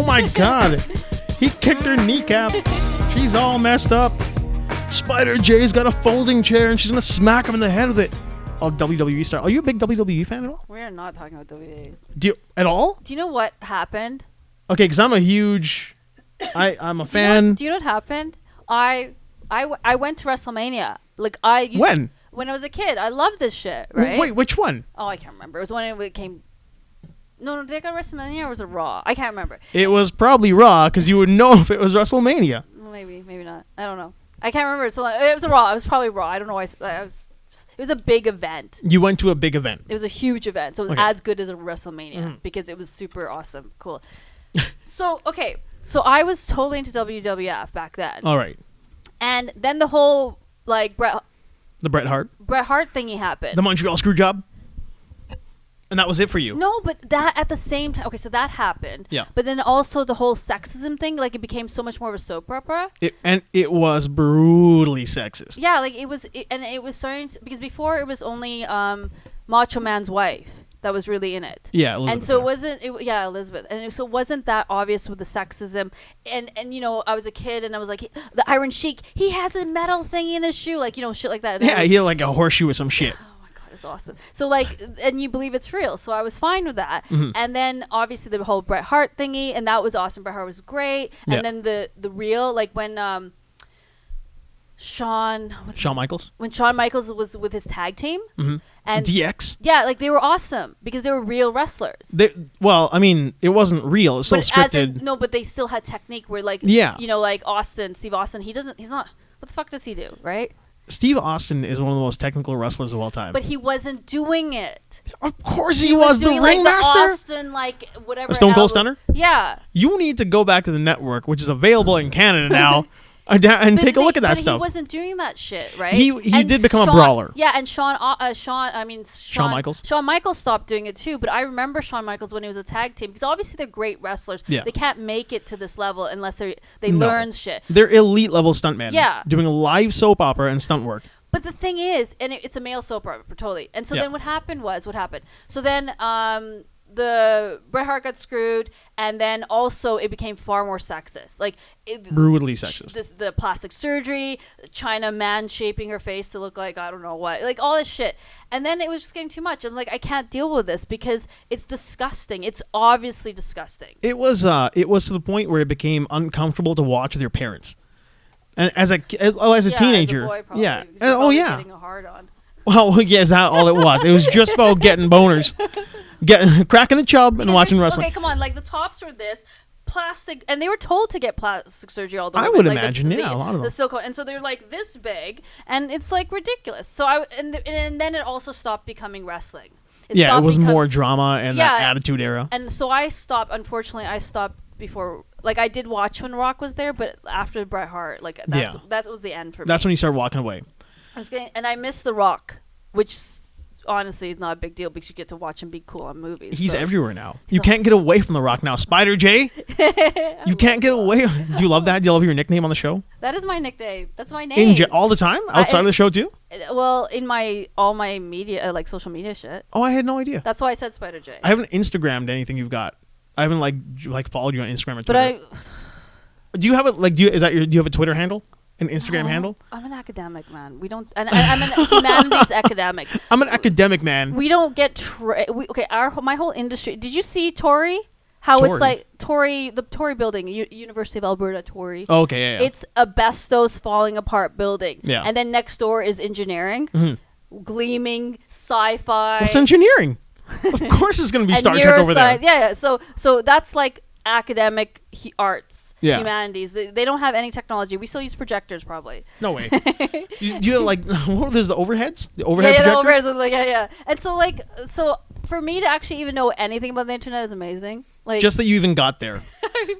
my God. He kicked her kneecap. She's all messed up. Spider Jai's got a folding chair and she's going to smack him in the head with it. Oh, WWE star. Are you a big WWE fan at all? We're not talking about WWE. Do you, at all? Do you know what happened? Okay, because I'm a huge... I'm a fan. Do you know what happened? I went to WrestleMania. When? When I was a kid. I loved this shit, right? Wait, which one? Oh, I can't remember. It was when it came... No, did I go to WrestleMania or was it Raw? I can't remember. It was probably Raw because you would know if it was WrestleMania. Maybe not. I don't know. I can't remember. So it was a Raw. It was probably Raw. I don't know why. It was a big event. You went to a big event. It was a huge event. So it was as good as a WrestleMania because it was super awesome. Cool. So I was totally into WWF back then. All right. And then the whole Bret Hart thingy happened. The Montreal Screwjob? And that was it for you? No, but that at the same time. Okay, so that happened. Yeah. But then also the whole sexism thing, it became so much more of a soap opera. It was brutally sexist. Yeah, it was starting to, because before it was only Macho Man's wife that was really in it. Yeah, Elizabeth. And so it wasn't. Elizabeth. And so it wasn't that obvious with the sexism. And I was a kid and I was like, the Iron Sheik, he has a metal thingy in his shoe, shit like that. Yeah, he had a horseshoe with some shit. It's awesome. So and you believe it's real. So I was fine with that. Mm-hmm. And then obviously the whole Bret Hart thingy, and that was awesome. Bret Hart was great. And then the real, when Shawn Michaels? When Shawn Michaels was with his tag team. Mm-hmm. And DX? Yeah, they were awesome because they were real wrestlers. It wasn't real. It's still scripted. But they still had technique where Steve Austin, he's not, what the fuck does he do, right? Steve Austin is one of the most technical wrestlers of all time. But he wasn't doing it. Of course he was the ringmaster. Austin, whatever. A Stone Cold Stunner? Yeah. You need to go back to the network, which is available in Canada now, and take a look at that stuff. He wasn't doing that shit, right? He did become a brawler. Yeah, and Shawn Michaels? Shawn Michaels stopped doing it too, but I remember Shawn Michaels when he was a tag team, because obviously they're great wrestlers. Yeah. They can't make it to this level unless they learn shit. They're elite level stuntmen. Yeah. Doing live soap opera and stunt work. But the thing is, and it's a male soap opera, totally. And so then what happened. So then the Bret Hart got screwed, and then also it became far more sexist. Brutally sexist. The plastic surgery, China man shaping her face to look like I don't know what, all this shit. And then it was just getting too much. I was like, I can't deal with this because it's disgusting. It's obviously disgusting. It was to the point where it became uncomfortable to watch with your parents. And as a teenager, as a boy, probably, yeah. Getting a hard on. Well, yeah, is that all it was? It was just about getting boners, cracking the chub, and watching wrestling. Okay, come on. The tops were this plastic, and they were told to get plastic surgery all the way. I would imagine, a lot of them. The silicone, and so they're this big, and it's ridiculous. So and then it also stopped becoming wrestling. It was more drama and that Attitude Era. And so I stopped. Unfortunately, I stopped before. I did watch when Rock was there, but after Bret Hart, that was the end for me. That's when you started walking away. And I miss The Rock, which honestly is not a big deal because you get to watch him be cool on movies. He's everywhere now. You can't get away from The Rock now. Spider Jai, you can't get away. Do you love that? Do you love your nickname on the show? That is my nickname. That's my name. All the time? Outside of the show too? Well, in all my media, social media shit. Oh, I had no idea. That's why I said Spider Jai. I haven't Instagrammed anything you've got. I haven't followed you on Instagram or Twitter. But do you have a do you have a Twitter handle? An Instagram handle? I'm an academic man. We don't. And I'm an humanities academic. I'm an academic man. We don't get. My whole industry. Did you see Tory? How Tory. It's the Tory building, University of Alberta, Tory. Oh, okay, yeah. It's a Bestos falling apart building. Yeah. And then next door is engineering, gleaming sci-fi. What's engineering? Of course, it's going to be Star Trek over there. Yeah. So that's academic arts, humanities. They don't have any technology. We still use projectors, probably. No way. Do you have there's the overheads? The overhead projectors? The overheads. And so for me to actually even know anything about the internet is amazing. Just that you even got there.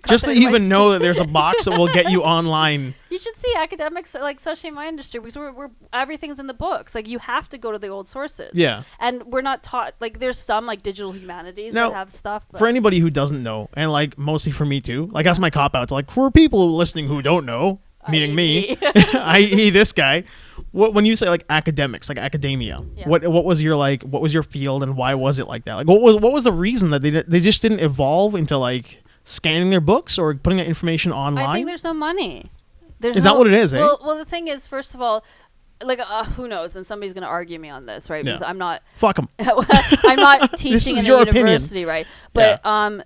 Just that you even know that there's a box that will get you online. You should see academics, especially in my industry, because we're everything's in the books. You have to go to the old sources. Yeah. And we're not taught. There's some digital humanities that have stuff. For anybody who doesn't know, and mostly for me too, that's my cop out. For people listening who don't know, meaning me, i.e. this guy. When you say academics, academia, what was your what was your field and why was it like that? What was the reason that they just didn't evolve into scanning their books or putting that information online? I think there's no money. Is that what it is? Well, the thing is, first of all, like who knows? And somebody's going to argue me on this, right? Because I'm not. Fuck them. I'm not teaching in a university, opinion. Right? But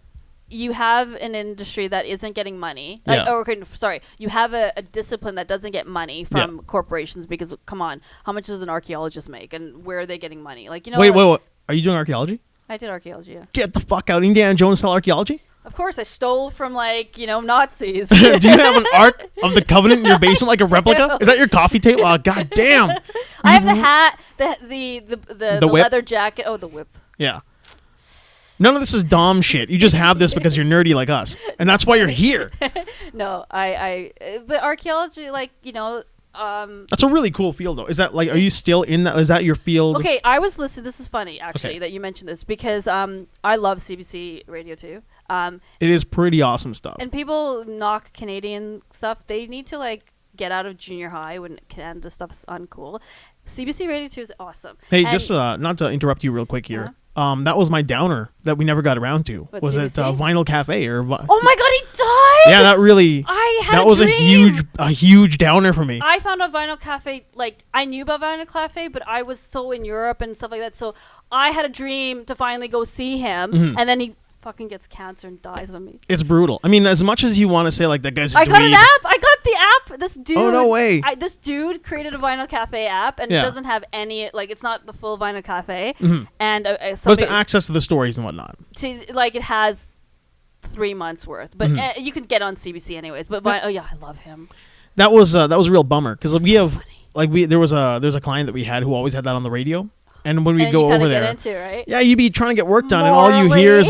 you have an industry that isn't getting money. You have a discipline that doesn't get money from corporations because, come on, how much does an archaeologist make, and where are they getting money? Like, you know. Wait. Are you doing archaeology? I did archaeology. Yeah. Get the fuck out! Indiana Jones style archaeology? Of course, I stole from Nazis. Do you have an Ark of the Covenant in your basement, like a replica? Is that your coffee table? Oh, god damn! I have the hat, the leather jacket. Oh, the whip. Yeah. None of this is Dom shit. You just have this because you're nerdy like us, and that's why you're here. No, but archaeology, that's a really cool field, though. Is that are you still in that? Is that your field? Okay, I was listening. This is funny, actually, that you mentioned this because I love CBC Radio 2. It is pretty awesome stuff. And people knock Canadian stuff. They need to get out of junior high when Canada stuff's uncool. CBC Radio 2 is awesome. Hey, just not to interrupt you real quick here. Uh-huh. That was my downer that we never got around to. What, was CBC? It Vinyl Cafe or? Oh my god, he died! Yeah, that really. That was a huge downer for me. I found out Vinyl Cafe. I knew about Vinyl Cafe, but I was so in Europe and stuff like that. So I had a dream to finally go see him, and then he fucking gets cancer and dies on me. It's brutal. I mean, as much as you want to say that guy's a I got an app. I got the app. This dude. Oh, no way. This dude created a Vinyl Cafe app, and it doesn't have any. It's not the full Vinyl Cafe, and it's to access to the stories and whatnot. It has 3 months worth, but you can get on CBC anyways. But I love him. That was a real bummer because we have funny. there's a client that we had who always had that on the radio. And when we go over there, get into, right? Yeah, you'd be trying to get work done, and all you hear is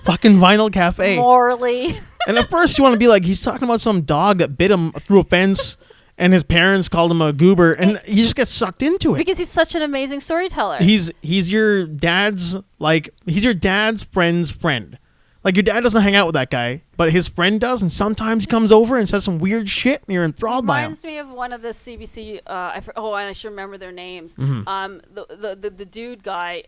fucking Vinyl Cafe. Morally. And at first you want to be he's talking about some dog that bit him through a fence, and his parents called him a goober, and you just get sucked into it. Because he's such an amazing storyteller. He's your dad's friend's friend. Your dad doesn't hang out with that guy, but his friend does, and sometimes he comes over and says some weird shit, and you're enthralled by him. Reminds me of one of the CBC. And I should remember their names. The dude guy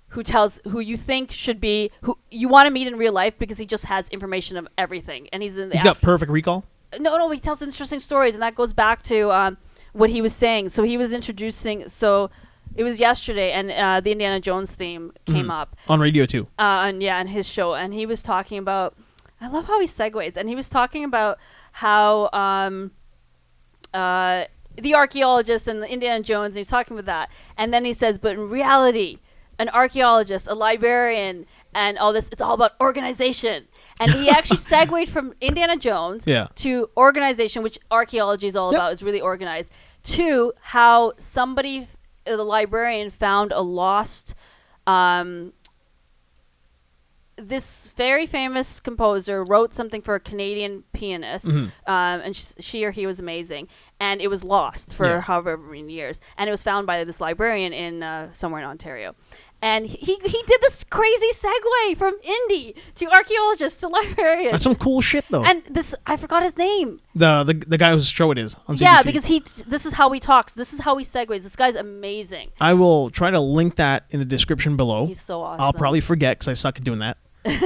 who you think should be who you want to meet in real life because he just has information of everything, and he's got perfect recall. No, he tells interesting stories, and that goes back to what he was saying. So he was introducing. It was yesterday, and the Indiana Jones theme came up. On radio, too. And his show. And he was talking about... I love how he segues. And he was talking about how the archaeologist and the Indiana Jones, and he's talking about that. And then he says, but in reality, an archaeologist, a librarian, and all this, it's all about organization. And he actually segued from Indiana Jones to organization, which archaeology is all about, is really organized, to how somebody... the librarian found a lost this very famous composer wrote something for a Canadian pianist, and she or he was amazing, and it was lost for however many years, and it was found by this librarian in somewhere in Ontario. And he did this crazy segue from indie to archaeologist to librarian. That's some cool shit, though. And I forgot his name. The guy whose show it is on CBC. Yeah, because this is how he talks. This is how he segues. This guy's amazing. I will try to link that in the description below. He's so awesome. I'll probably forget because I suck at doing that.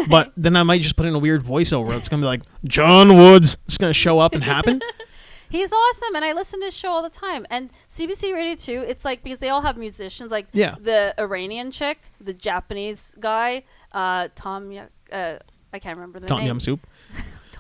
But then I might just put in a weird voiceover. It's going to be John Woods. It's going to show up and happen. He's awesome, and I listen to his show all the time. And CBC Radio 2, it's because they all have musicians, the Iranian chick, the Japanese guy, Tom, I can't remember the name. Tom Yum Soup.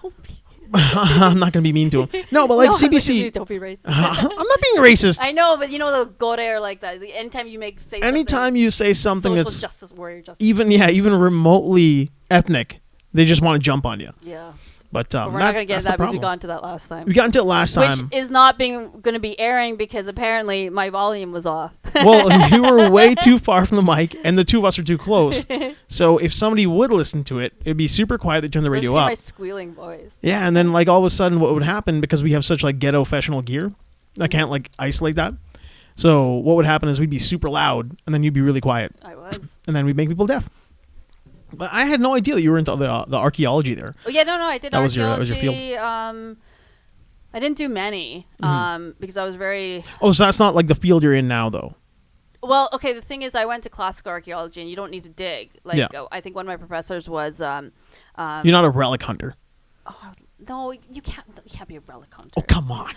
Don't be. I'm not going to be mean to him. No, but CBC. Don't be racist. I'm not being racist. I know, but the gore like that. Anytime you say something that's justice warrior justice. even remotely ethnic, they just want to jump on you. Yeah. But we're not going to get into that because we got into that last time. We got into it last time. Which is not going to be airing because apparently my volume was off. Well, you were way too far from the mic, and the two of us are too close. So if somebody would listen to it, it'd be super quiet. They'd turn the radio up. My squealing voice. Yeah, and then all of a sudden what would happen, because we have such ghetto professional gear, I can't isolate that. So what would happen is we'd be super loud, and then you'd be really quiet. I was. And then we'd make people deaf. But I had no idea that you were into the archaeology there. Oh, yeah, no, I did archaeology. That was your field. I didn't do many because I was very... Oh, so that's not the field you're in now, though. Well, okay, the thing is I went to classical archaeology, and you don't need to dig. I think one of my professors was You're not a relic hunter. Oh, no, you can't be a relic hunter. Oh, come on.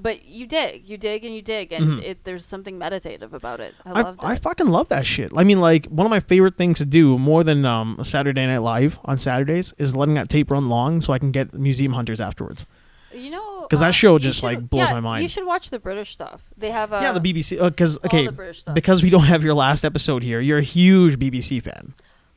But you dig, and there's something meditative about it. I fucking love that shit. I mean, like, one of my favorite things to do more than Saturday Night Live on Saturdays is letting that tape run long so I can get Museum Hunters afterwards. You know, because that show just like blows my mind. You should watch the British stuff. They have the BBC. Because we don't have your last episode here. You're a huge BBC fan.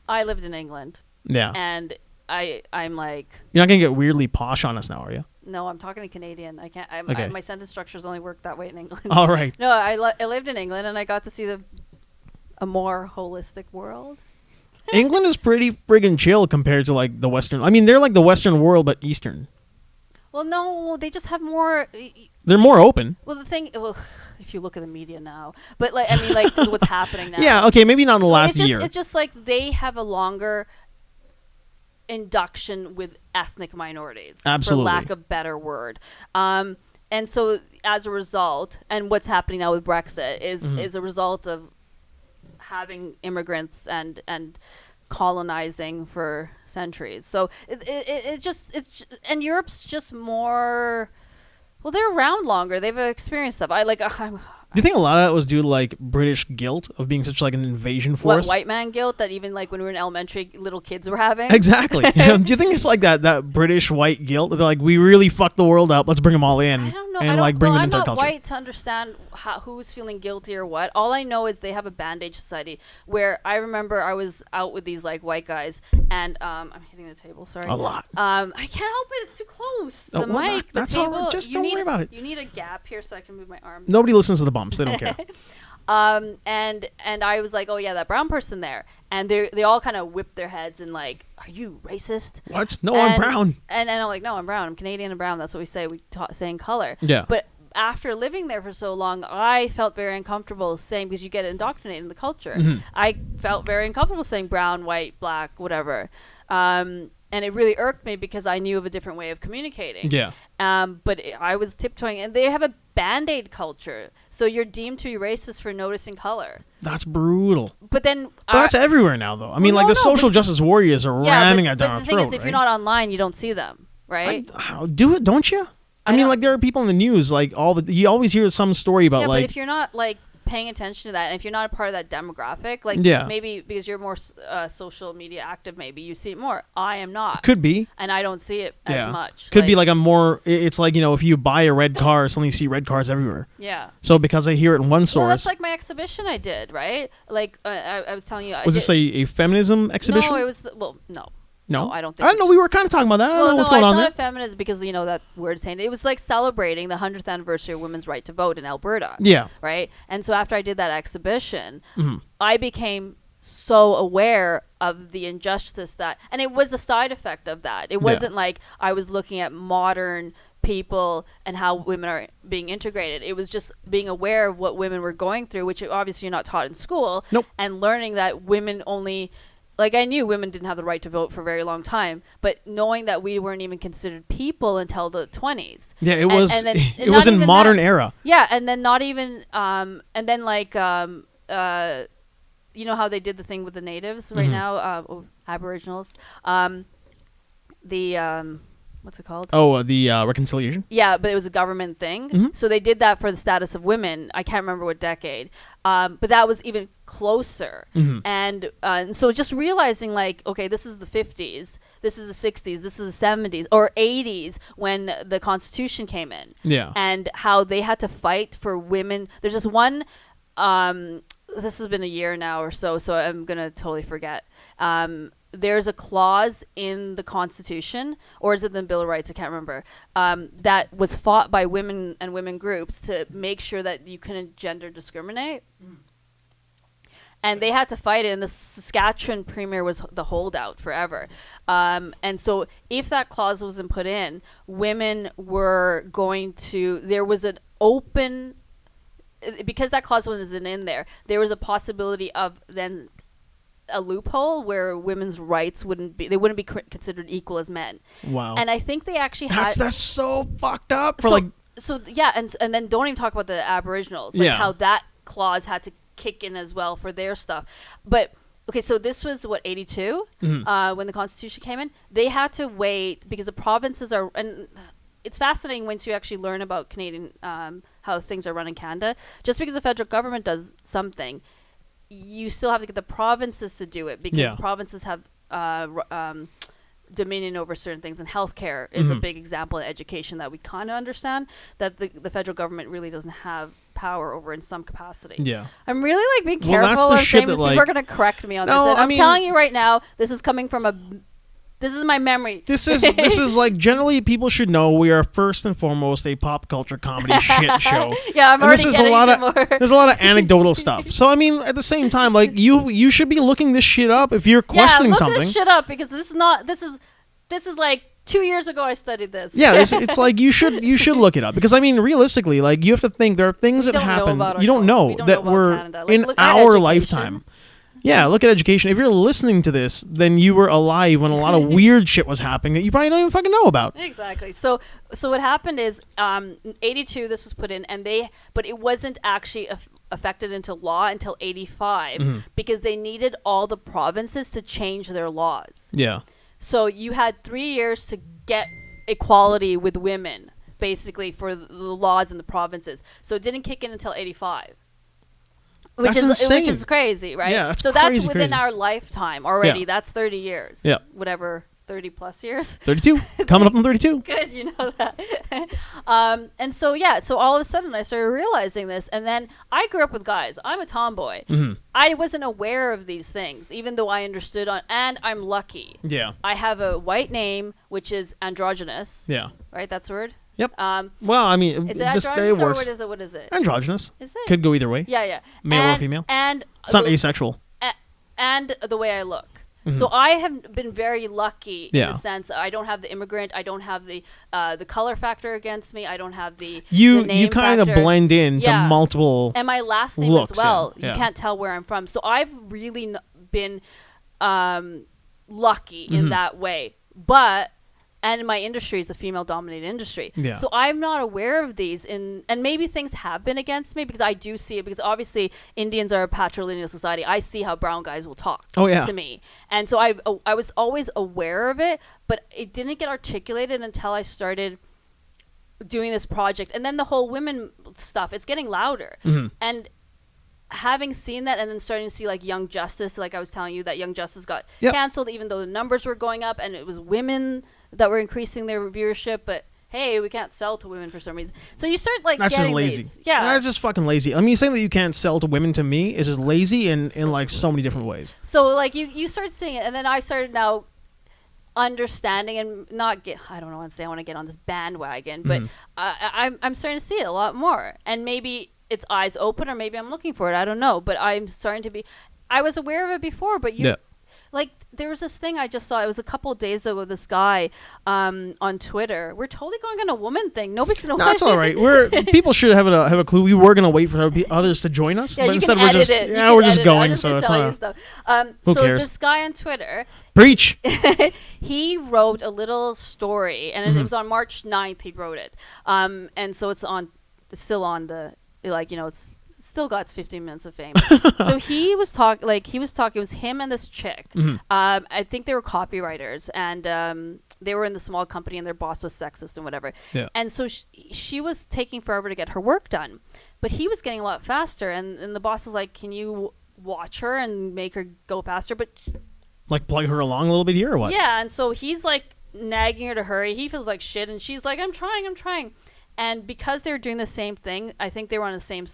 I lived in England. Yeah, and I'm like, you're not gonna get weirdly posh on us now, are you? No, I'm talking to Canadian. I can't. My sentence structures only work that way in England. All right. No, I lived in England and I got to see a more holistic world. England is pretty friggin' chill compared to like the Western. I mean, they're like the Western world, but Eastern. Well, no, they just have more. They're more open. Well, if you look at the media now, but like, I mean, like what's happening now. Yeah, okay, maybe not in the last year. It's just like they have a longer induction with ethnic minorities. Absolutely. For lack of a better word. And so as a result, and what's happening now with Brexit is a result of having immigrants and colonizing for centuries. So it's just and Europe's just more, well, they're around longer. They've experienced stuff. Do you think a lot of that was due to like British guilt of being such like an invasion force? What, white man guilt that even like when we were in elementary, little kids were having? Exactly. Do you think it's like that British white guilt? They're like, we really fucked the world up. Let's bring them all in. I don't know. And bring them into our culture. I'm not white to understand who's feeling guilty or what. All I know is they have a bandage society where I remember I was out with these like white guys and I'm hitting the table. Sorry. A lot. I can't help it. It's too close. The mic, the that's table. All right. Just don't worry about it. You need a gap here so I can move my arm. Nobody listens to the bumps. They don't care. And I was like, oh yeah, that brown person there, and they all kind of whipped their heads and like, are you racist? What? No, I'm brown. And I'm like, no, I'm brown. I'm Canadian and brown. That's what we say. We say in color. Yeah. But after living there for so long, I felt very uncomfortable saying, because you get indoctrinated in the culture. Mm-hmm. I felt very uncomfortable saying brown, white, black, whatever. And it really irked me because I knew of a different way of communicating. Yeah. But I was tiptoeing, and they have a Band-Aid culture. So you're deemed to be racist for noticing color. That's brutal. But then... that's everywhere now, though. I mean, the social justice warriors are ramming it down our throat, but the thing is, if you're not online, you don't see them, right? Do it, don't you? I mean, like, there are people in the news, like, you always hear some story about, but if you're not, like, paying attention to that, and if you're not a part of that demographic, like, maybe because you're more social media active, maybe you see it more. I am not. Could be. And I don't see it as much. Could be like a more, it's like, if you buy a red car, suddenly you see red cars everywhere. Yeah. So because I hear it in one source. Well, that's like my exhibition I did, right? Like, I was telling you. Was this a feminism exhibition? No, it was, no. No, I don't think. I don't know. We were kind of talking about that. I don't know what's going on there. I thought of feminism because that word saying it was like celebrating the 100th anniversary of women's right to vote in Alberta. Yeah. Right. And so after I did that exhibition, I became so aware of the injustice and it was a side effect of that. It wasn't like I was looking at modern people and how women are being integrated. It was just being aware of what women were going through, which obviously you're not taught in school. Nope. And learning that women only. Like, I knew women didn't have the right to vote for a very long time, but knowing that we weren't even considered people until the 20s. Yeah, it was in modern era. Yeah, and then not even, and then like, you know how they did the thing with the natives right now, Aboriginals, what's it called? Oh, the reconciliation? Yeah, but it was a government thing. Mm-hmm. So they did that for the status of women. I can't remember what decade. But that was even closer. Mm-hmm. And so just realizing like, okay, this is the 50s, this is the 60s, this is the 70s or 80s when the Constitution came in. Yeah. And how they had to fight for women. There's just one, this has been a year now or so I'm going to totally forget. There's a clause in the Constitution, or is it the Bill of Rights? I can't remember. That was fought by women and women groups to make sure that you couldn't gender discriminate. Mm. And they had to fight it, and the Saskatchewan premier was the holdout forever. And so if that clause wasn't put in, women were going to, there was an open, because that clause wasn't in there, there was a possibility of then a loophole where women's rights wouldn't be considered equal as men. Wow. And I think they actually that's so fucked up and then don't even talk about the Aboriginals, like how that clause had to kick in as well for their stuff. But okay, so this was what 82 Mm-hmm. when the Constitution came in. They had to wait because the provinces are, and it's fascinating once you actually learn about Canadian how things are run in Canada. Just because the federal government does something, you still have to get the provinces to do it because provinces have dominion over certain things, and healthcare is a big example in education that we kind of understand that the federal government really doesn't have power over in some capacity. Yeah. I'm really like being Well, careful that's the and shit saying that, this. like- People are going to correct me on No, this. And I I'm mean- telling you right now, this is coming from this is my memory. This is like, generally people should know we are first and foremost a pop culture comedy shit show. Yeah, I'm And this already is a getting lot to of more. there's a lot of anecdotal stuff. So I mean, at the same time, like you should be looking this shit up if you're questioning look something. this shit up because this is like 2 years ago I studied this. Yeah, it's like you should look it up because I mean, realistically, like you have to think there are things that don't know happen about our you don't culture. know We don't that know about were Canada. Like, in look at our education. lifetime. Yeah, look at education. If you're listening to this, then you were alive when a lot of weird shit was happening that you probably don't even fucking know about. Exactly. So what happened is 82 this was put in but it wasn't actually affected into law until 85 because they needed all the provinces to change their laws. Yeah. So you had 3 years to get equality with women, basically, for the laws in the provinces. So it didn't kick in until 85. Which That's insane. Which is crazy, right? Yeah, that's so that's crazy, within crazy. our lifetime already. Yeah. That's 30 years. Yeah. Whatever, 30 plus years. 32. Coming up on 32. Good, you know that. And so, so all of a sudden I started realizing this. And then I grew up with guys. I'm a tomboy. I wasn't aware of these things, even though I understood and I'm lucky. Yeah. I have a white name, which is androgynous. Yeah. Right? That's the word? Yep. Well, I mean, Is it this androgynous day or works. what is it? Androgynous. Is it? Could go either way. Yeah. Male or female. And It's not asexual. and the way I look. So I have been very lucky in Yeah. the sense I don't have the immigrant, I don't have the color factor against me, I don't have the You name kind of factor. blend in to Yeah. multiple. And my last name looks, as well. yeah. You can't tell where I'm from. So I've really been lucky in that way. And my industry is a female-dominated industry. Yeah. So I'm not aware of these. And maybe things have been against me because I do see it. Because obviously Indians are a patrilineal society. I see how brown guys will talk to me. And so I was always aware of it, but it didn't get articulated until I started doing this project. And then the whole women stuff, it's getting louder. And having seen that and then starting to see like Young Justice, like I was telling you that Young Justice got canceled even though the numbers were going up and it was women that were increasing their viewership, but hey, we can't sell to women for some reason. So you start like That's just getting lazy. these. Yeah. That's just fucking lazy. I mean, saying that you can't sell to women to me is just lazy in like so many different ways. So like you start seeing it and then I started now understanding and not get, I don't want to say I want to get on this bandwagon, but I'm starting to see it a lot more. And maybe it's eyes open or maybe I'm looking for it. I don't know. But I'm starting to be, I was aware of it before, but like there was this thing I just saw. It was a couple of days ago. This guy on Twitter. We're totally going on a woman thing. Nobody's gonna. No, it's all right. People should have a clue. We were gonna wait for others to join us, Yeah, but you instead can we're just edit it. we're just going. So it's tell not. you stuff. Who so cares? this guy on Twitter, Preach. he wrote a little story, and it was on March 9th. He wrote it, and so it's still on the it's still got its 15 minutes of fame. So he was talking. It was him and this chick. I think they were copywriters, and they were in the small company, and their boss was sexist and whatever. Yeah. And so she was taking forever to get her work done, but he was getting a lot faster. And the boss was like, "Can you watch her and make her go faster?" But Like plug her along a little bit here or what? yeah, and so he's like nagging her to hurry. He feels like shit, and she's like, I'm trying. And because they were doing the same thing, I think they were on the same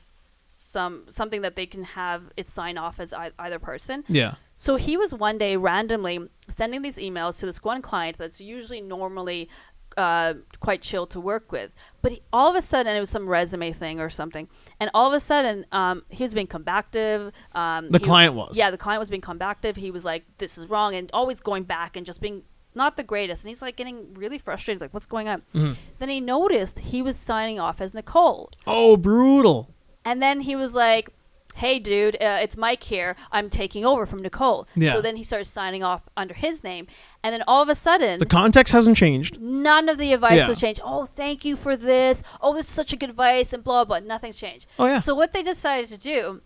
something that they can have it sign off as either person. Yeah. So he was one day randomly sending these emails to this one client that's usually normally quite chill to work with. But all of a sudden, it was some resume thing or something. And all of a sudden, he was being combative. The client was. Yeah, the client was being combative. He was like, this is wrong. And always going back and just being not the greatest. And he's like getting really frustrated. He's like, what's going on? Then he noticed he was signing off as Nicole. Oh, brutal. And then he was like, hey, dude, it's Mike here. I'm taking over from Nicole. Yeah. So then he starts signing off under his name. And then all of a sudden, The context hasn't changed. none of the advice was changed. Oh, thank you for this. Oh, this is such a good advice and blah, blah. Nothing's changed. Oh, yeah. So what they decided to do,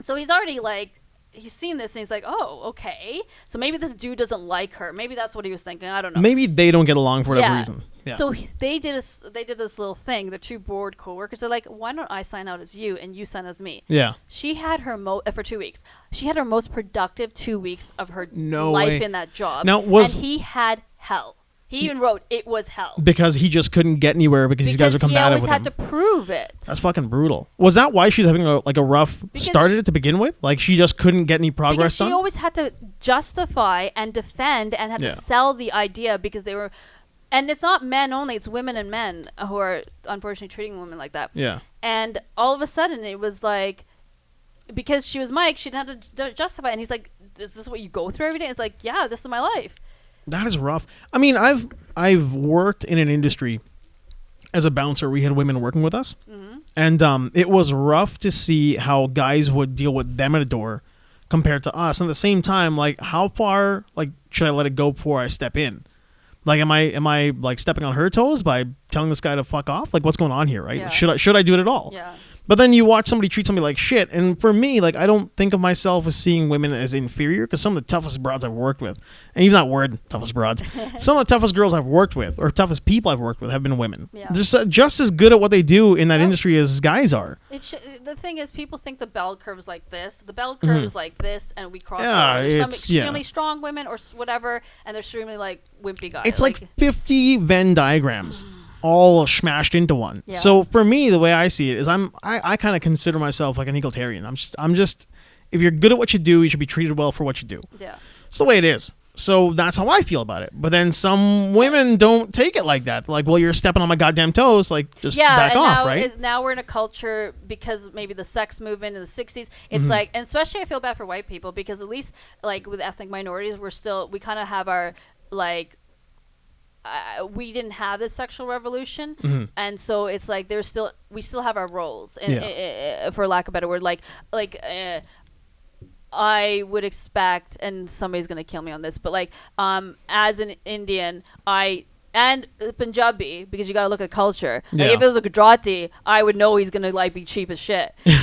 so he's already like he's seen this and he's like, oh, okay, so maybe this dude doesn't like her. Maybe that's what he was thinking. I don't know. Maybe they don't get along for whatever reason. Yeah. So they did this little thing. The two board coworkers are like, why don't I sign out as you and you sign as me? Yeah. She had her for 2 weeks. She had her most productive 2 weeks of her No life way. in that job. Now, and he had hell. He even wrote it was hell. Because he just couldn't get anywhere because these guys are combative with him. Because he always had to prove it. That's fucking brutal. Was that why she's having a rough start at it to begin with? Like she just couldn't get any progress done? Because she always had to justify and defend and had to sell the idea because they were... And it's not men only, it's women and men who are unfortunately treating women like that. Yeah. And all of a sudden it was like... Because she was Mike, she didn't have to justify it. And he's like, is this what you go through every day? It's like, yeah, this is my life. That is rough. I mean, I've worked in an industry as a bouncer. We had women working with us, and it was rough to see how guys would deal with them at a door compared to us. And at the same time, like, how far should I let it go before I step in? Like, am I like stepping on her toes by telling this guy to fuck off? Like, what's going on here, right? Yeah. Should I do it at all? Yeah. But then you watch somebody treat somebody like shit, and for me, like, I don't think of myself as seeing women as inferior, because some of the toughest broads I've worked with, and even that word, toughest broads, some of the toughest girls I've worked with, or toughest people I've worked with, have been women. Yeah. They're just as good at what they do in that industry as guys are. The thing is, people think the bell curve is like this. The bell curve is like this, and we cross over. Yeah, Some extremely strong women or whatever, and they're extremely, like, wimpy guys. It's like 50 Venn diagrams. All smashed into one. Yeah. So for me, the way I see it is I kind of consider myself like an egalitarian. I'm just if you're good at what you do, you should be treated well for what you do. Yeah. It's the way it is. So that's how I feel about it. But then some women don't take it like that. Like, well, you're stepping on my goddamn toes. Like, just back off, right? Now we're in a culture, because maybe the sex movement in the 60s, it's like, and especially I feel bad for white people, because at least like with ethnic minorities, we kind of have our like, we didn't have this sexual revolution, and so it's like we still have our roles, and for lack of a better word, like I would expect, and somebody's gonna kill me on this, but like as an Indian, and Punjabi, because you gotta look at culture. Like, if it was a Gujarati, I would know he's gonna like be cheap as shit. Come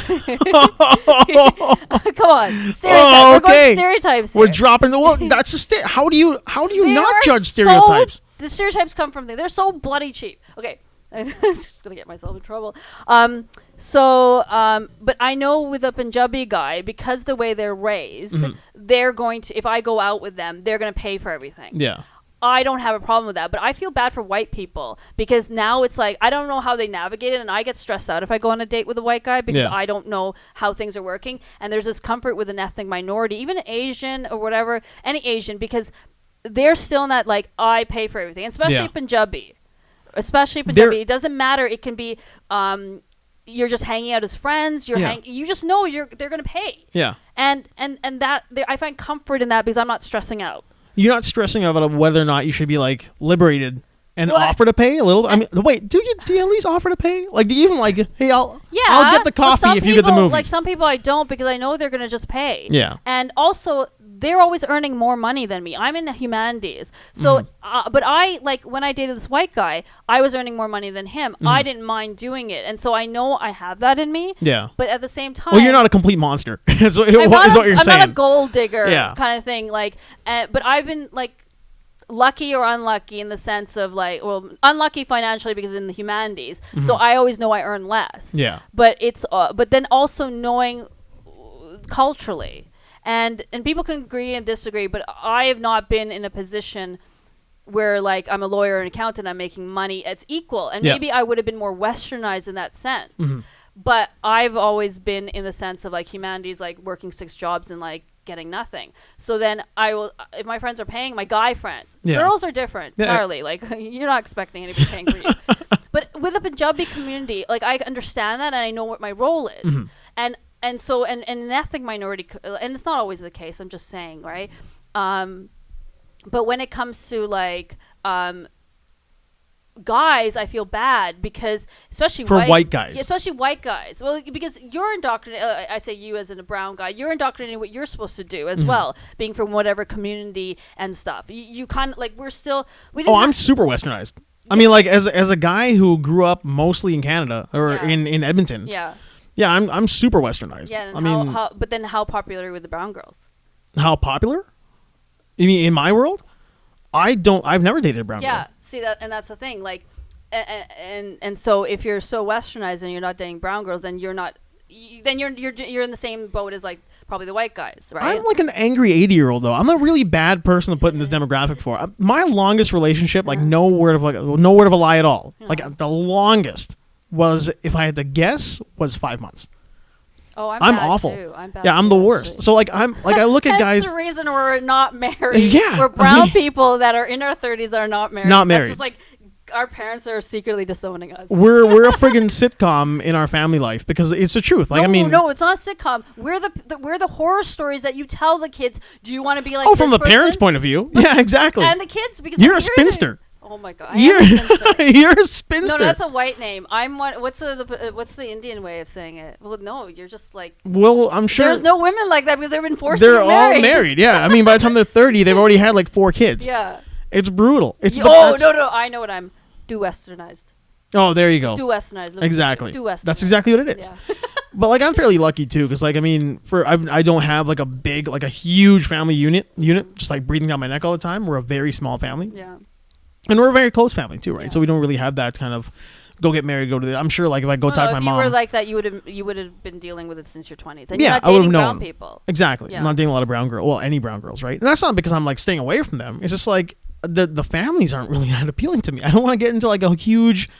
on, stereotypes. Oh, okay. We're going stereotypes here. We're dropping that's a how do you not judge stereotypes? The stereotypes come from they're so bloody cheap. Okay, I'm just gonna get myself in trouble. But I know with a Punjabi guy, because the way they're raised, they're going to, if I go out with them, they're gonna pay for everything. Yeah. I don't have a problem with that, but I feel bad for white people, because now it's like, I don't know how they navigate it, and I get stressed out if I go on a date with a white guy, because I don't know how things are working, and there's this comfort with an ethnic minority, even Asian or whatever, any Asian, because they're still in that, like, I pay for everything, especially Punjabi. It doesn't matter. It can be you're just hanging out as friends. You just know they're gonna pay. Yeah. And that I find comfort in that, because I'm not stressing out. You're not stressing out about whether or not you should be like liberated and offer to pay a little. I mean, wait, do you at least offer to pay? Like, do you even like, hey, I'll get the coffee if you get the movie. Like, some people I don't, because I know they're gonna just pay. Yeah. And also, they're always earning more money than me. I'm in the humanities, so but I, like, when I dated this white guy, I was earning more money than him. I didn't mind doing it, and so I know I have that in me. Yeah. But at the same time, well, you're not a complete monster. is what you're saying. I'm not a gold digger kind of thing. Like, but I've been like lucky or unlucky in the sense of like, well, unlucky financially because in the humanities, so I always know I earn less. Yeah. But it's but then also knowing culturally. And people can agree and disagree, but I have not been in a position where, like, I'm a lawyer and accountant, I'm making money, it's equal. And maybe I would have been more westernized in that sense. But I've always been in the sense of, like, humanities, like, working 6 jobs and, like, getting nothing. So then I will, if my friends are paying, my guy friends, girls are different entirely. Like, you're not expecting anybody paying for you. But with the Punjabi community, like, I understand that, and I know what my role is. And so, and an ethnic minority, and it's not always the case, I'm just saying, right? But when it comes to, like, guys, I feel bad, because especially white guys. Especially white guys. Well, because you're indoctrinated, I say you as a brown guy, you're indoctrinating what you're supposed to do as well, being from whatever community and stuff. You kind of, like, I'm super westernized. I mean, like, as a guy who grew up mostly in Canada, or in Edmonton. Yeah. Yeah, I'm super westernized. Yeah, and I mean, but then how popular were the brown girls? how popular? You mean in my world? I've never dated a brown girl. Yeah, see that, and that's the thing. Like, and so if you're so westernized and you're not dating brown girls, then you're not. Then you're in the same boat as like probably the white guys, right? I'm like an angry 80-year-old though. I'm a really bad person to put in this demographic for. My longest relationship, like no word of a lie at all. Like the longest was, if I had to guess, was 5 months. Oh, I'm bad awful. Too. I'm bad. Yeah, I'm the worst. Actually. So like I look at guys. That's the reason we're not married. Yeah, we're brown people that are in our 30s that are not married. Not married. That's just like our parents are secretly disowning us. We're a friggin' sitcom in our family life because it's the truth. Like no, it's not a sitcom. We're the horror stories that you tell the kids. Do you want to be like? Oh, from the parents' point of view. Yeah, exactly. And the kids, because you're a spinster. Oh my god, you're a spinster. No, that's a white name. I'm what? What's the Indian way of saying it? Well, no, you're just like. Well, I'm sure there's no women like that because they've been forced. They're to get married. all married. Yeah, I mean, by the time they're 30, they've already had like 4 kids. Yeah, it's brutal. It's no, I know what I'm. Do westernized. Oh, there you go. Do westernized. Exactly. Do westernized. That's exactly what it is. Yeah. But like I'm fairly lucky too, because like I mean, I don't have like a huge family unit just like breathing down my neck all the time. We're a very small family. Yeah. And we're a very close family too, right? Yeah. So we don't really have that kind of go get married, go to the. I'm sure like if I go talk to my mom. If you were like that, you would have been dealing with it since your 20s. And yeah, you're not I would have dating known. brown people. Exactly. Yeah. I'm not dating a lot of brown girls. Well, any brown girls, right? And that's not because I'm like staying away from them. It's just like the families aren't really that appealing to me. I don't want to get into like a huge,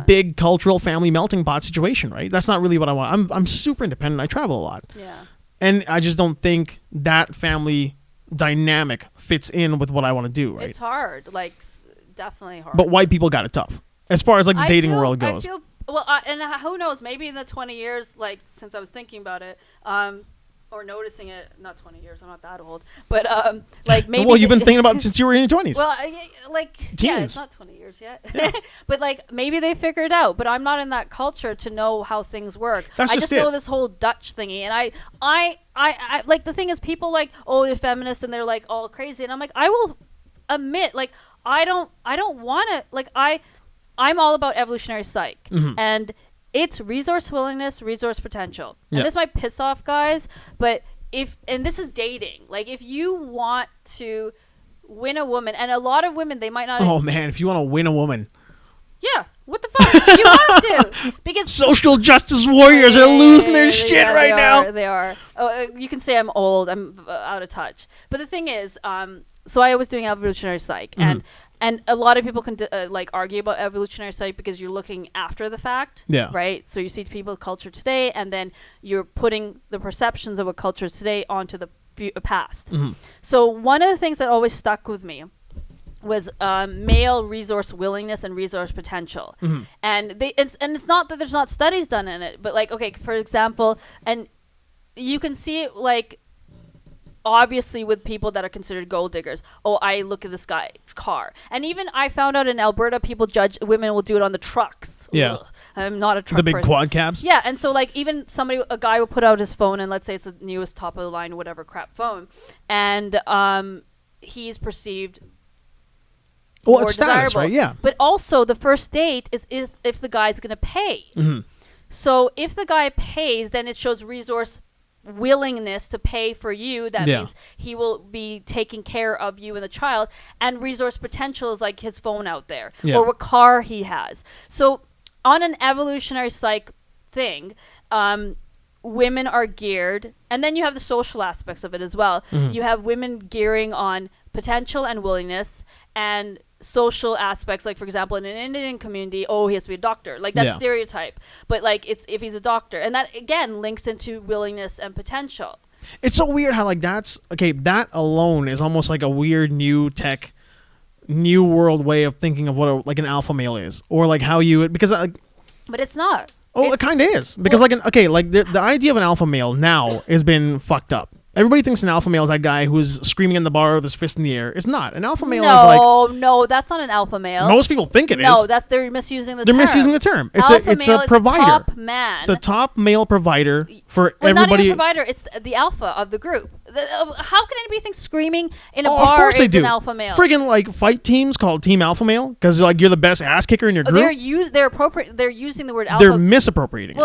big cultural family melting pot situation, right? That's not really what I want. I'm super independent. I travel a lot. Yeah. And I just don't think that family dynamic fits in with what I want to do, right? It's hard. Like, definitely hard. But white people got it tough as far as like the dating world goes. And who knows, maybe in the 20 years, like since I was thinking about it, or noticing it, not 20 years, I'm not that old, but like maybe. Well, you've been thinking about it since you were in your 20s. Well, yeah, it's not 20 years yet. Yeah. But like maybe they figure it out, but I'm not in that culture to know how things work. That's I just know this whole Dutch thingy, and I like the thing is people like, oh, you're feminist, and they're like all crazy, and I'm like, I will admit, like I don't want to, like I'm all about evolutionary psych, and it's resource willingness, resource potential. And this might piss off guys, but and this is dating. Like if you want to win a woman, and a lot of women, they might not. Oh man, if you want to win a woman. Yeah, what the fuck? You want to, because social justice warriors are losing their shit right now. They are. Oh, you can say I'm old. I'm out of touch. But the thing is, so I was doing evolutionary psych, and a lot of people can like argue about evolutionary psych because you're looking after the fact, right? So you see people culture today, and then you're putting the perceptions of what culture is today onto the past. So one of the things that always stuck with me was male resource willingness and resource potential, and it's not that there's not studies done in it, but like, okay, for example, and you can see it like. Obviously with people that are considered gold diggers. Oh, I look at this guy's car. And even I found out in Alberta, people judge women will do it on the trucks. Yeah. Ugh, I'm not a truck The big person. quad cabs? Yeah, and so like even a guy will put out his phone, and let's say it's the newest top of the line, whatever crap phone, and he's perceived more it's status, desirable. right? Yeah. But also the first date is if the guy's going to pay. So if the guy pays, then it shows resource willingness to pay for you. That means he will be taking care of you and the child, and resource potential is like his phone out there or what car he has. So on an evolutionary psych thing, women are geared, and then you have the social aspects of it as well. You have women gearing on potential and willingness, and social aspects, like for example in an Indian community, he has to be a doctor, like that stereotype, but like it's if he's a doctor, and that again links into willingness and potential. It's so weird how like that alone is almost like a weird new world way of thinking of what like an alpha male is, or like how you because but it's not. It kind of is, because the idea of an alpha male now has been fucked up. Everybody thinks an alpha male is that guy who's screaming in the bar with his fist in the air. It's not. An alpha male is like... No, that's not an alpha male. Most people think it is. No, they're misusing the term. They're misusing the term. It's a provider. The top man. The top male provider for everybody. Not even a provider. It's the alpha of the group. How can anybody think screaming in a bar is an alpha male? Friggin' like fight teams called Team Alpha Male because like you're the best ass kicker in your group. They're using the word alpha. They're misappropriating it.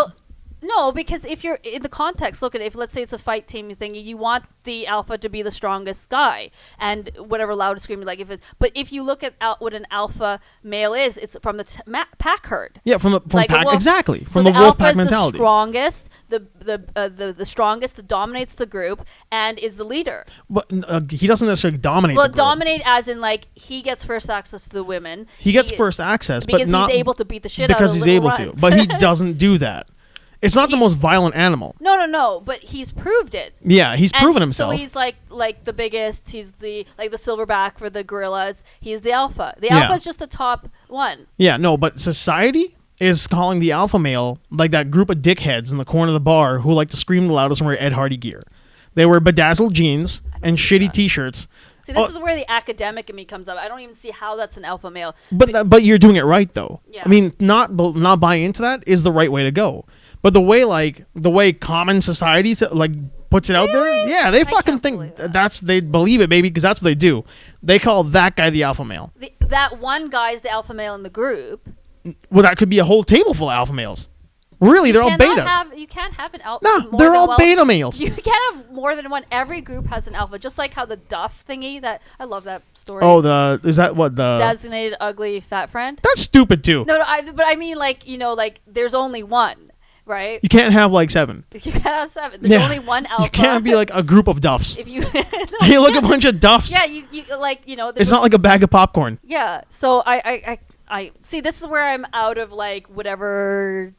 No, because if you're in the context, look at it. If let's say it's a fight team thing, you want the alpha to be the strongest guy and whatever loud screaming. Like but if you look at what an alpha male is, it's from the pack herd. Yeah, from like pack, exactly. So From the wolf pack The mentality. strongest, the strongest that dominates the group and is the leader. But he doesn't necessarily dominate. Well, the group. dominate as in like he gets first access to the women. He gets first access, because but not he's able to beat the shit out of because he's able runs. to. But he doesn't do that. It's not the most violent animal. No. But he's proved it. Yeah, he's proven himself. So he's like the biggest. He's the silverback for the gorillas. He's the alpha. The alpha is just the top one. Yeah, no, but society is calling the alpha male like that group of dickheads in the corner of the bar who like to scream the loudest and wear Ed Hardy gear. They wear bedazzled jeans and shitty T-shirts. See, this is where the academic in me comes up. I don't even see how that's an alpha male. But you're doing it right though. Yeah. I mean, not buying into that is the right way to go. But the way common society puts it out there, yeah, they fucking think they believe it, baby, because that's what they do. They call that guy the alpha male. That one guy's the alpha male in the group. Well, that could be a whole table full of alpha males. Really, they're all betas. You can't have an alpha. No, they're all beta males. You can't have more than one. Every group has an alpha, just like how the Duff thingy. That I love that story. Oh, is that what the designated ugly fat friend? That's stupid too. No, but I mean, there's only one, right? You can't have 7. You can't have 7. There's only one alpha. You can't be a group of duffs. If you you look a bunch of duffs. Yeah, you It's not like a bag of popcorn. Yeah, so I see. This is where I'm out of whatever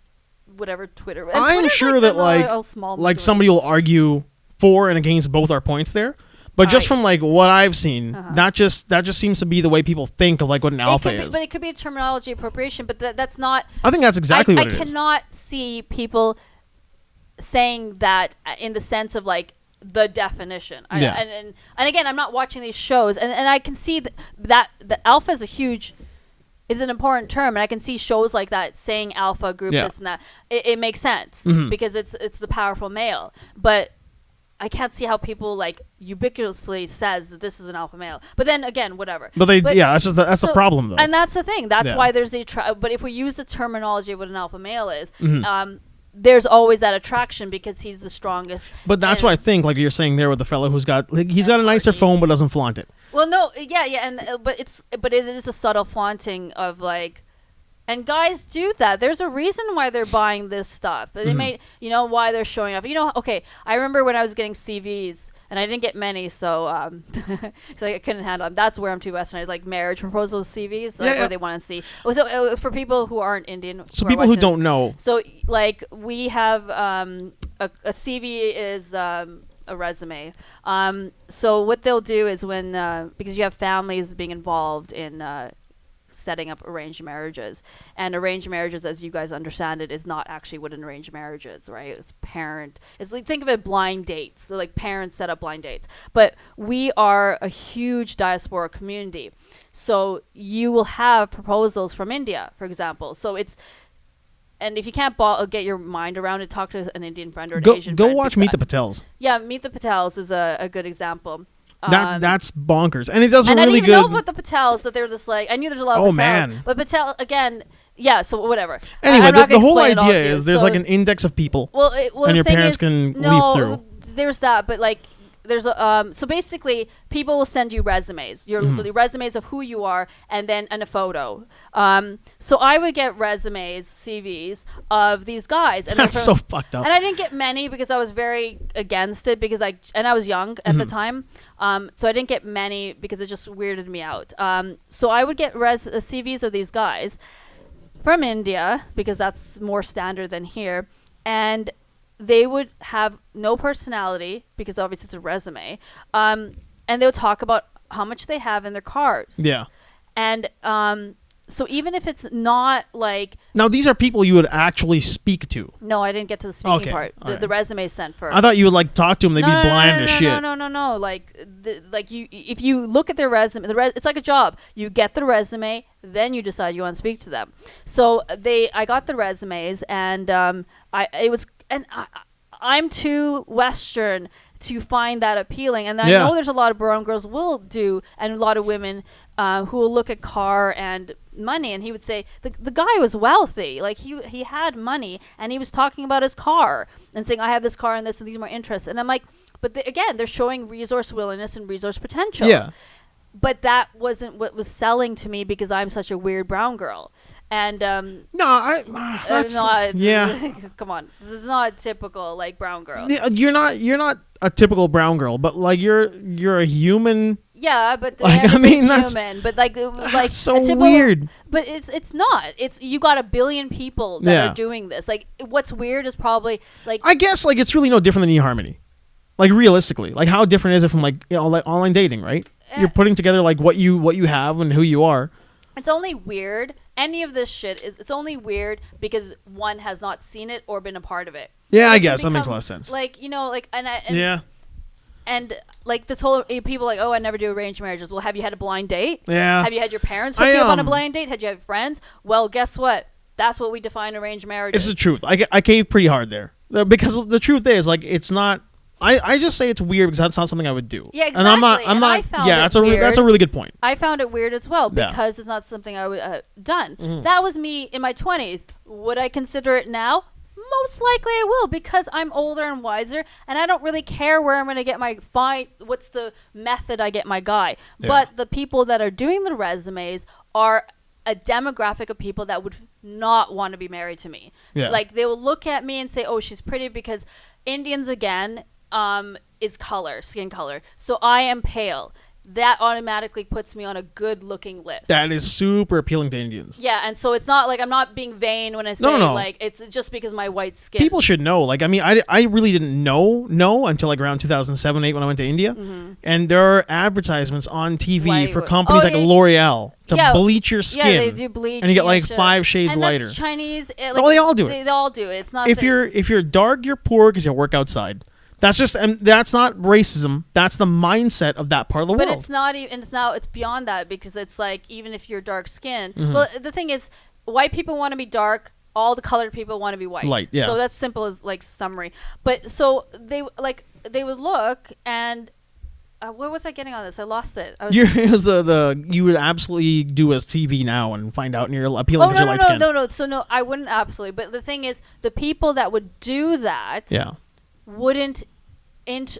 Twitter. And I'm Twitter's sure that somebody will argue for and against both our points there. But just from what I've seen, that just seems to be the way people think of what an alpha is. But it could be a terminology appropriation. But that's not. I think that's exactly what it is. I cannot see people saying that in the sense of the definition. And again, I'm not watching these shows, and I can see that the alpha is an important term, and I can see shows like that saying alpha group this and that. It makes sense because it's the powerful male, but I can't see how people ubiquitously says that this is an alpha male. But then again, whatever. But that's the problem though. And that's the thing. That's why there's but if we use the terminology of what an alpha male is, there's always that attraction because he's the strongest. But that's what I think, you're saying there with the fellow who's got he's got a nicer phone but doesn't flaunt it. Well, no, yeah, and but it is the subtle flaunting of and guys do that. There's a reason why they're buying this stuff. They may, why they're showing off. Okay, I remember when I was getting CVs, and I didn't get many, so so I couldn't handle them. That's where I'm too westernized, marriage proposals CVs, where they want to see. So it was for people who aren't Indian. So people who don't know. So we have a CV is a resume. So what they'll do is when because you have families being involved in setting up arranged marriages, and arranged marriages, as you guys understand it, is not actually what an arranged marriage is, right? It's think of it blind dates. So parents set up blind dates, but we are a huge diaspora community, so you will have proposals from India, for example. So and if you can't get your mind around it, talk to an Indian friend or an Asian friend. Go watch Meet the Patels. Yeah, Meet the Patels is a good example. That's bonkers, and it does and really good. I didn't know about the Patels, that they're just I knew there's a lot of Patels. Oh man! But Patel again, yeah. So whatever. Anyway, the whole idea is there's an index of people, and your parents can leap through. There's that, but there's so basically people will send you resumes, your resumes of who you are, and then a photo. So I would get resumes, CVs of these guys, and that's so fucked up. And I didn't get many because I was very against it because I was young at the time. So I didn't get many because it just weirded me out. So I would get CVs of these guys from India because that's more standard than here, and they would have no personality because obviously it's a resume. And they would talk about how much they have in their cars. Yeah. And so even if it's not now these are people you would actually speak to. No, I didn't get to the speaking part. The resume sent first. I thought you would talk to them. They'd be blind as shit. No. If you look at their resume, it's like a job. You get the resume, then you decide you want to speak to them. So I got the resumes, and I'm too Western to find that appealing, and I know there's a lot of brown girls will do, and a lot of women who will look at car and money, and he would say the guy was wealthy, like he had money, and he was talking about his car and saying, I have this car and this and these are my interests, and I'm like, but again, they're showing resource willingness and resource potential. Yeah. But that wasn't what was selling to me because I'm such a weird brown girl. And that's not, yeah. Come on, it's not typical like brown girl. You're not a typical brown girl, but like you're a human. Yeah, but like, I mean, that's human. But like so typical, weird. But it's not. It's you got a billion people that are doing this. Like what's weird is probably like I guess like it's really no different than eHarmony. Like realistically, like how different is it from like like online dating, right? You're putting together like what you have and who you are. It's only weird. Any of this shit it's only weird because one has not seen it or been a part of it. Yeah, I guess that makes a lot of sense. Like like and yeah. And like this whole people like, oh, I never do arranged marriages. Well, have you had a blind date? Yeah. Have you had your parents hook you up on a blind date? Had you had friends? Well, guess what? That's what we define arranged marriages. It's the truth. I cave pretty hard there because the truth is like it's not. I just say it's weird because that's not something I would do. Yeah, exactly. And I'm not. Yeah, that's a really good point. I found it weird as well because it's not something I would done. Mm-hmm. That was me in my 20s. Would I consider it now? Most likely I will because I'm older and wiser and I don't really care where I'm going to get my what's the method I get my guy. Yeah. But the people that are doing the resumes are a demographic of people that would not want to be married to me. Yeah. Like they will look at me and say, oh, she's pretty because Indians again is skin color. So I am pale. That automatically puts me on a good-looking list. That is super appealing to Indians. Yeah, and so it's not like I'm not being vain when I say like it's just because of my white skin. People should know. Like I mean, I really didn't know until like around 2007-8 when I went to India, and there are advertisements on TV for companies like L'Oreal to bleach your skin. Yeah, they do bleach, and you get like 5 shades and lighter. That's Chinese. Like, they all do it. They all do it. It's not if you're dark, you're poor because you work outside. That's just, and that's not racism. That's the mindset of that part of the world. But it's not even. It's beyond that because it's like even if you're dark skinned. Well, the thing is, white people want to be dark. All the colored people want to be white. Light, yeah. So that's simple as like summary. But so they would look and. Where was I getting on this? I lost it. It was you would absolutely do a TV now and find out, and you're appealing because you're light skinned. No. So no, I wouldn't absolutely. But the thing is, the people that would do that. Yeah. Wouldn't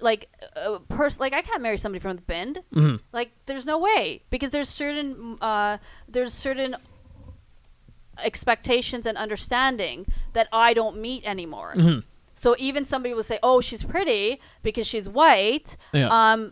like I can't marry somebody from the Bend. Mm-hmm. Like there's no way because there's certain expectations and understanding that I don't meet anymore. Mm-hmm. So even somebody will say, "Oh, she's pretty because she's white." Yeah.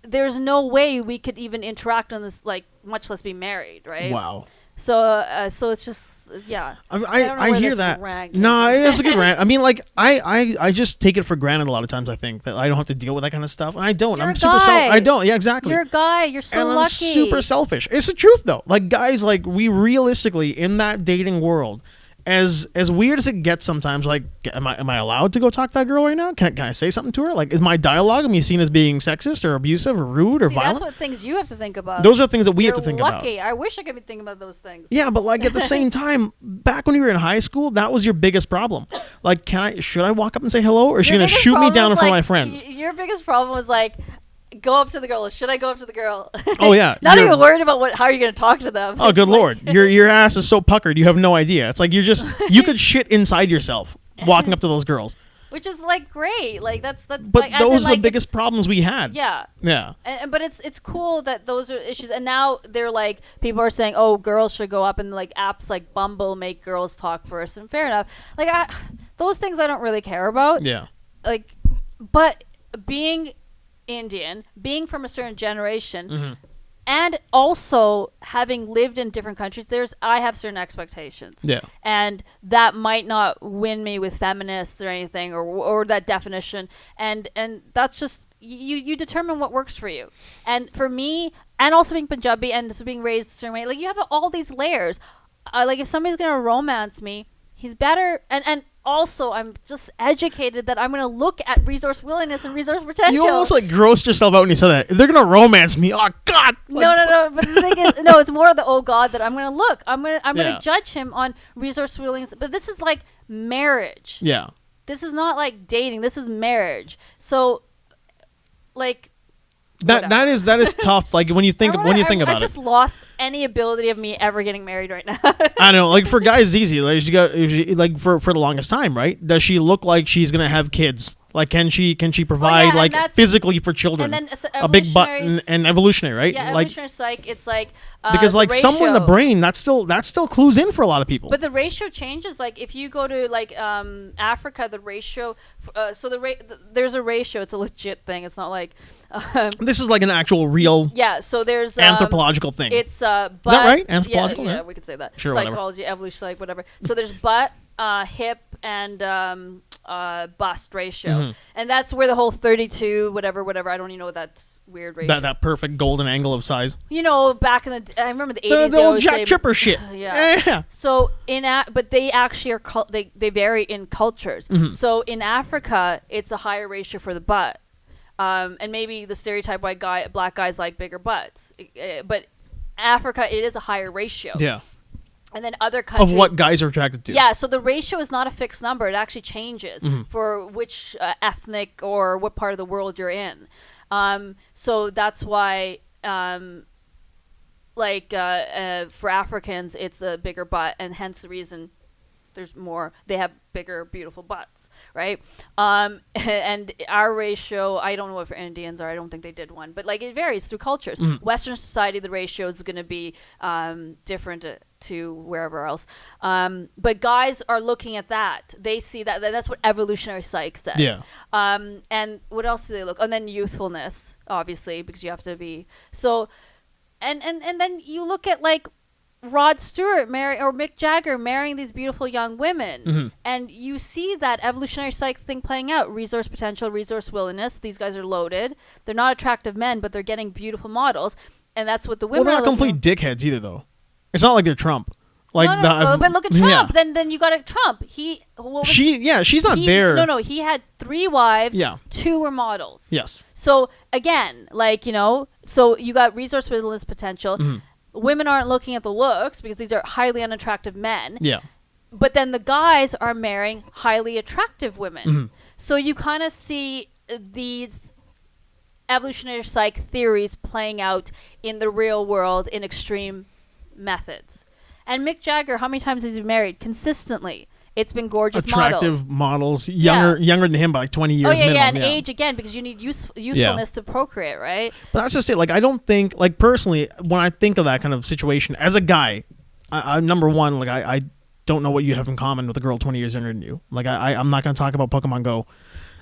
There's no way we could even interact on this, like much less be married, right? Wow. So it's just I hear that. No, it's a good rant. I mean, like I just take it for granted a lot of times. I think that I don't have to deal with that kind of stuff, and I don't. You're I'm super I don't. Yeah, exactly. You're a guy. You're so and lucky. I'm super selfish. It's the truth though. Like guys, like we realistically in that dating world. As weird as it gets sometimes, like, am I allowed to go talk to that girl right now? Can I say something to her? Like, is my dialogue going to be seen as being sexist or abusive or rude or violent? That's what things you have to think about. Those are things that we have to think about. Lucky. I wish I could be thinking about those things. Yeah, but like at the same time, back when you were in high school, that was your biggest problem. Like, should I walk up and say hello, or is she going to shoot me down in front of my friends? Your biggest problem was like, go up to the girl. Should I go up to the girl? Oh yeah. Not even worried about how you're going to talk to them. Oh, good Lord. Your ass is so puckered. You have no idea. It's like you could shit inside yourself walking up to those girls. Which is like great. Like that's. But like, those are the biggest problems we had. Yeah. Yeah. But it's cool that those are issues. And now they're like, people are saying, oh, girls should go up, and like apps like Bumble make girls talk first. And fair enough. Like those things I don't really care about. Yeah. Like, but being Indian, being from a certain generation, and also having lived in different countries, I have certain expectations. Yeah. And that might not win me with feminists or anything, or that definition. And that's just you determine what works for you. And for me, and also being Punjabi and being raised a certain way, like you have all these layers. Like if somebody's gonna romance me, he's better and also, I'm just educated that I'm going to look at resource willingness and resource potential. You almost like grossed yourself out when you said that. If they're going to romance me, oh God! Like, no. But the thing is, no, it's more of the oh God that I'm going to look. I'm going to judge him on resource willingness. But this is like marriage. Yeah. This is not like dating. This is marriage. So, like, That is tough. Like when you think about I it. just lost any ability of me ever getting married right now. I don't know. Like for guys, it's easy. Like like for the longest time, right? Does she look like she's gonna have kids? Like can she provide physically for children? And then a big butt and evolutionary, right? Yeah, like, evolutionary psych. It's like because like somewhere in the brain that still clues in for a lot of people. But the ratio changes. Like if you go to like Africa, the ratio. There's a ratio. It's a legit thing. It's not like. This is like an actual real. Yeah. So there's anthropological thing. It's butt, is that right? Anthropological. Yeah, we could say that. Sure. Psychology, evolution, like whatever. So there's butt, hip, and bust ratio, and that's where the whole 32 whatever. I don't even know what that weird ratio. That perfect golden angle of size. You know, back in I remember the 80s. The old Jack Chipper shit. Yeah. So but they actually are they vary in cultures. So in Africa, it's a higher ratio for the butt. And maybe the stereotype black guys like bigger butts, but Africa, it is a higher ratio. Yeah. And then other countries of what guys are attracted to. Yeah, so the ratio is not a fixed number; it actually changes for which ethnic or what part of the world you're in. So that's why, for Africans, it's a bigger butt, and hence the reason. There's more. They have bigger, beautiful butts, right? And our ratio, I don't know what for Indians are. I don't think they did one, but like it varies through cultures. Western society, the ratio is going to be different to wherever else. But guys are looking at that. They see that. That's what evolutionary psych says. Yeah. And what else do they look? And then youthfulness, obviously, because you have to be so. And then you look at like. Rod Stewart or Mick Jagger marrying these beautiful young women, and you see that evolutionary psych thing playing out. Resource potential, resource willingness. These guys are loaded. They're not attractive men, but they're getting beautiful models, and that's what the women. Well, they're not complete dickheads either, though. It's not like they're Trump. Like but look at Trump. Yeah. Then you got a Trump. She's not there. No. He had 3 wives. Yeah. 2 were models. Yes. So again, so you got resource willingness potential. Women aren't looking at the looks because these are highly unattractive men. Yeah. But then the guys are marrying highly attractive women. So you kind of see these evolutionary psych theories playing out in the real world in extreme methods. And Mick Jagger, how many times has he been married? Consistently. It's been gorgeous attractive models, younger than him by like 20 years minimum. And age again, because you need youthfulness to procreate, right? But that's just it. Like, I don't think, like, personally, when I think of that kind of situation, as a guy, number one, like, I don't know what you have in common with a girl 20 years younger than you. Like, I'm not going to talk about Pokemon Go.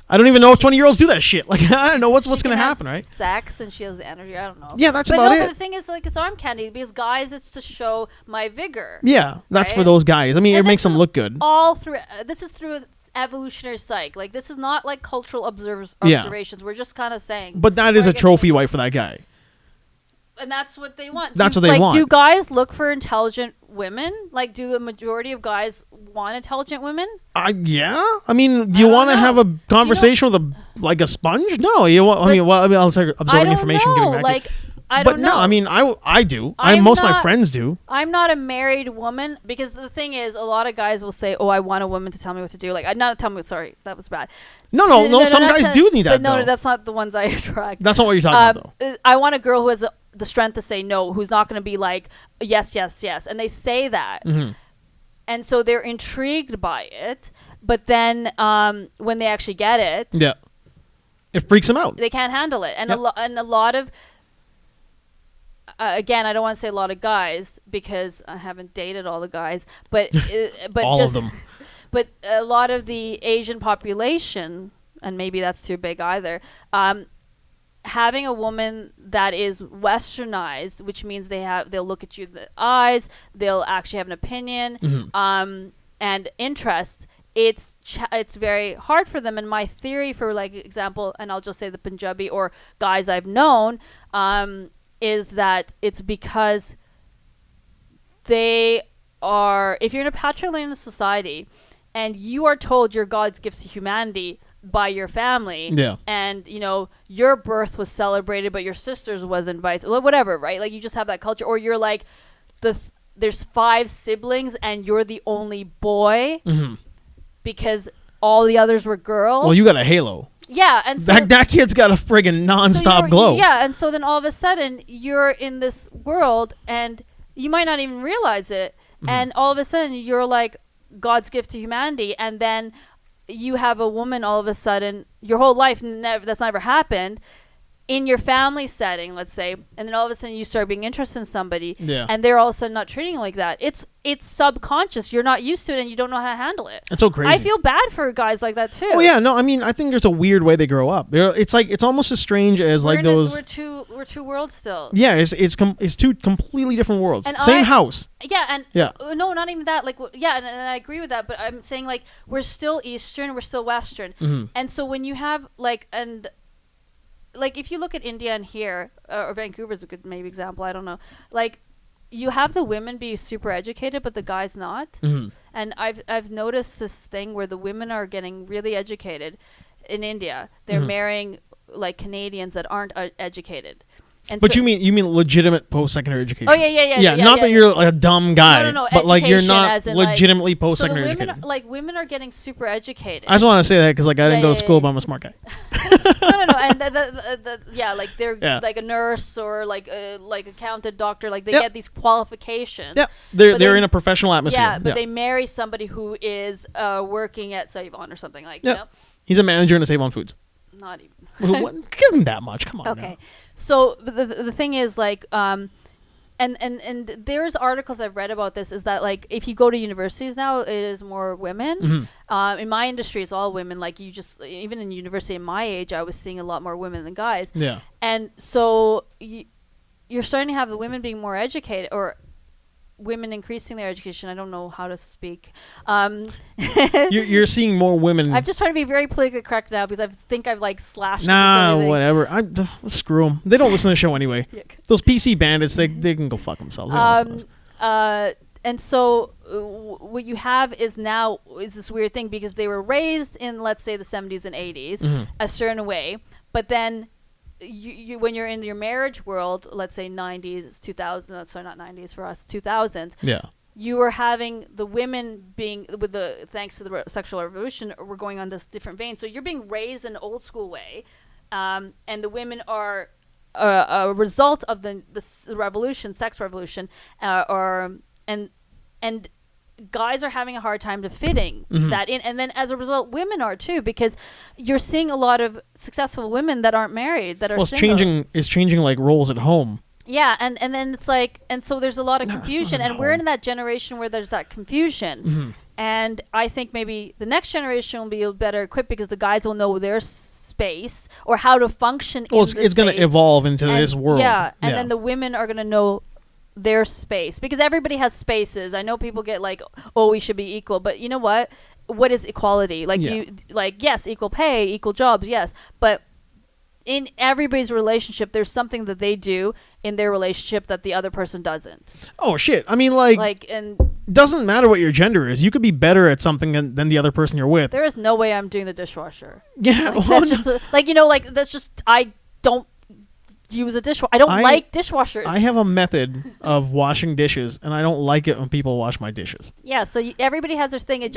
I don't even know if 20-year-olds do that shit. Like, I don't know what's going to happen, right? Sex and she has the energy. I don't know. Yeah, that's about it. But the thing is, like, it's arm candy because guys, it's to show my vigor. Yeah, that's for those guys. I mean, it makes them look good. All through. This is through evolutionary psych. Like, this is not like cultural observations. We're just kind of saying. But that is a trophy wife for that guy. And that's what they want. That's what they want. Do guys look for intelligent women? Like, do a majority of guys want intelligent women? Yeah. I mean, do you want to have a conversation with a sponge? No. You want? I'll say absorbing information, giving back. Like, I don't know. But no, I mean, I do. Most of my friends do. I'm not a married woman because the thing is, a lot of guys will say, "Oh, I want a woman to tell me what to do." Like, not tell me. Sorry, that was bad. No. Some guys do need that. But no, that's not the ones I attract. That's not what you're talking about, though. I want a girl who has the strength to say no, who's not going to be like yes, and they say that, and so they're intrigued by it. But then when they actually get it, it freaks them out. They can't handle it, and a lot of. Again, I don't want to say a lot of guys because I haven't dated all the guys, but all of them. But a lot of the Asian population, and maybe that's too big either, having a woman that is westernized, which means they'll look at you in the eyes, they'll actually have an opinion, and interest. It's very hard for them. And my theory for, like, example, and I'll just say the Punjabi or guys I've known, is that it's because they are, if you're in a patrilineal society and you are told your God's gifts to humanity by your family, and your birth was celebrated but your sister's wasn't, whatever, right? Like, you just have that culture. Or you're like, there's 5 siblings and you're the only boy, because all the others were girls. Well, you got a halo. Yeah, and so that kid's got a friggin' nonstop glow. Yeah, and so then all of a sudden you're in this world and you might not even realize it, and all of a sudden you're like God's gift to humanity, and then you have a woman all of a sudden, your whole life that's never happened, in your family setting, let's say, and then all of a sudden you start being interested in somebody, and they're all of a sudden not treating you like that. It's subconscious. You're not used to it, and you don't know how to handle it. It's so crazy. I feel bad for guys like that too. Oh yeah, no, I mean, I think there's a weird way they grow up. It's almost as strange as like those. We're two worlds still. Yeah, it's two completely different worlds. And same house. Yeah, no, not even that. Like, yeah, and I agree with that. But I'm saying like we're still Eastern, we're still Western, and so when you have like if you look at India and here, or Vancouver's a good maybe example, I don't know. Like you have the women be super educated, but the guys not. And I've noticed this thing where the women are getting really educated in India. They're marrying like Canadians that aren't educated. And but so, you mean legitimate post-secondary education? Oh yeah. Not that you're like a dumb guy. No. But like you're not legitimately like, post-secondary educated. Women are getting super educated. I just want to say that because like I didn't go to school, but I'm a smart guy. no, and like they're like a nurse or like accountant, doctor. Like they get these qualifications. Yeah, they're in a professional atmosphere. Yeah, but they marry somebody who is working at Save-On or something like. Yeah, you know? He's a manager in a Save-On Foods. Not even. Give him that much. Come on. Okay. Now. So the thing is like and there's articles I've read about this is that like if you go to universities now it is more women. In my industry it's all women. Like you just even in university at my age I was seeing a lot more women than guys. Yeah. And so you're starting to have the women being more educated or women increasing their education. I don't know how to speak. You're seeing more women. I'm just trying to be very politically correct now because I think I've like slashed. Nah, whatever. Screw them. They don't listen to the show anyway. Those PC bandits, they can go fuck themselves. And so what you have is now is this weird thing because they were raised in let's say the 70s and 80s a certain way, but then. You when you're in your marriage world, let's say 90s, 2000s, sorry, not 90s for us, 2000s. Yeah. You were having the women being with the thanks to the sexual revolution, we're going on this different vein. So you're being raised in an old school way, and the women are a result of the revolution, sex revolution, and guys are having a hard time to fitting that in, and then as a result women are too because you're seeing a lot of successful women that aren't married that are single. It's changing like roles at home. Yeah, and then it's like and so there's a lot of confusion and we're in that generation where there's that confusion and I think maybe the next generation will be better equipped because the guys will know their space or how to function it's going to evolve into this world. Then the women are going to know their space because everybody has spaces. I know people get like, oh, we should be equal, but you know what is equality? Like do you like yes, equal pay, equal jobs, yes, but in everybody's relationship there's something that they do in their relationship that the other person doesn't. Oh shit. I mean like and doesn't matter what your gender is. You could be better at something than the other person you're with. There is no way I'm doing the dishwasher. Yeah. Like, that's just like, you know, like that's just I don't use a dishwasher. I don't like dishwashers. I have a method of washing dishes, and I don't like it when people wash my dishes. Yeah, so everybody has their thing.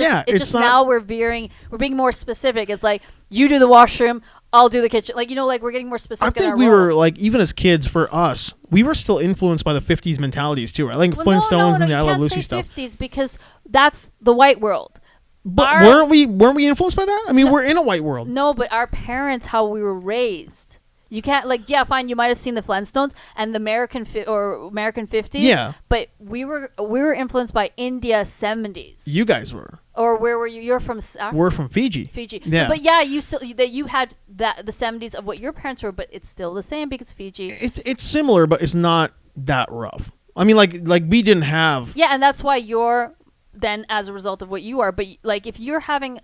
Now we're being more specific. It's like you do the washroom, I'll do the kitchen. Like, you know, like we're getting more specific. I think we were like, even as kids, for us, we were still influenced by the 50s mentalities too, right? Like Flintstones and the I Love Lucy stuff. 50s because that's the white world. But weren't we influenced by that? I mean, we're in a white world. No, but our parents, how we were raised. You can't like fine. You might have seen the Flintstones and the American 50s. Yeah, but we were influenced by India 70s. You guys were. Or where were you? You're from. We're from Fiji. Yeah, so, but yeah, you had the 70s of what your parents were, but it's still the same because Fiji. It's similar, but it's not that rough. I mean, like we didn't have. Yeah, and that's why you're then as a result of what you are. But like if you're having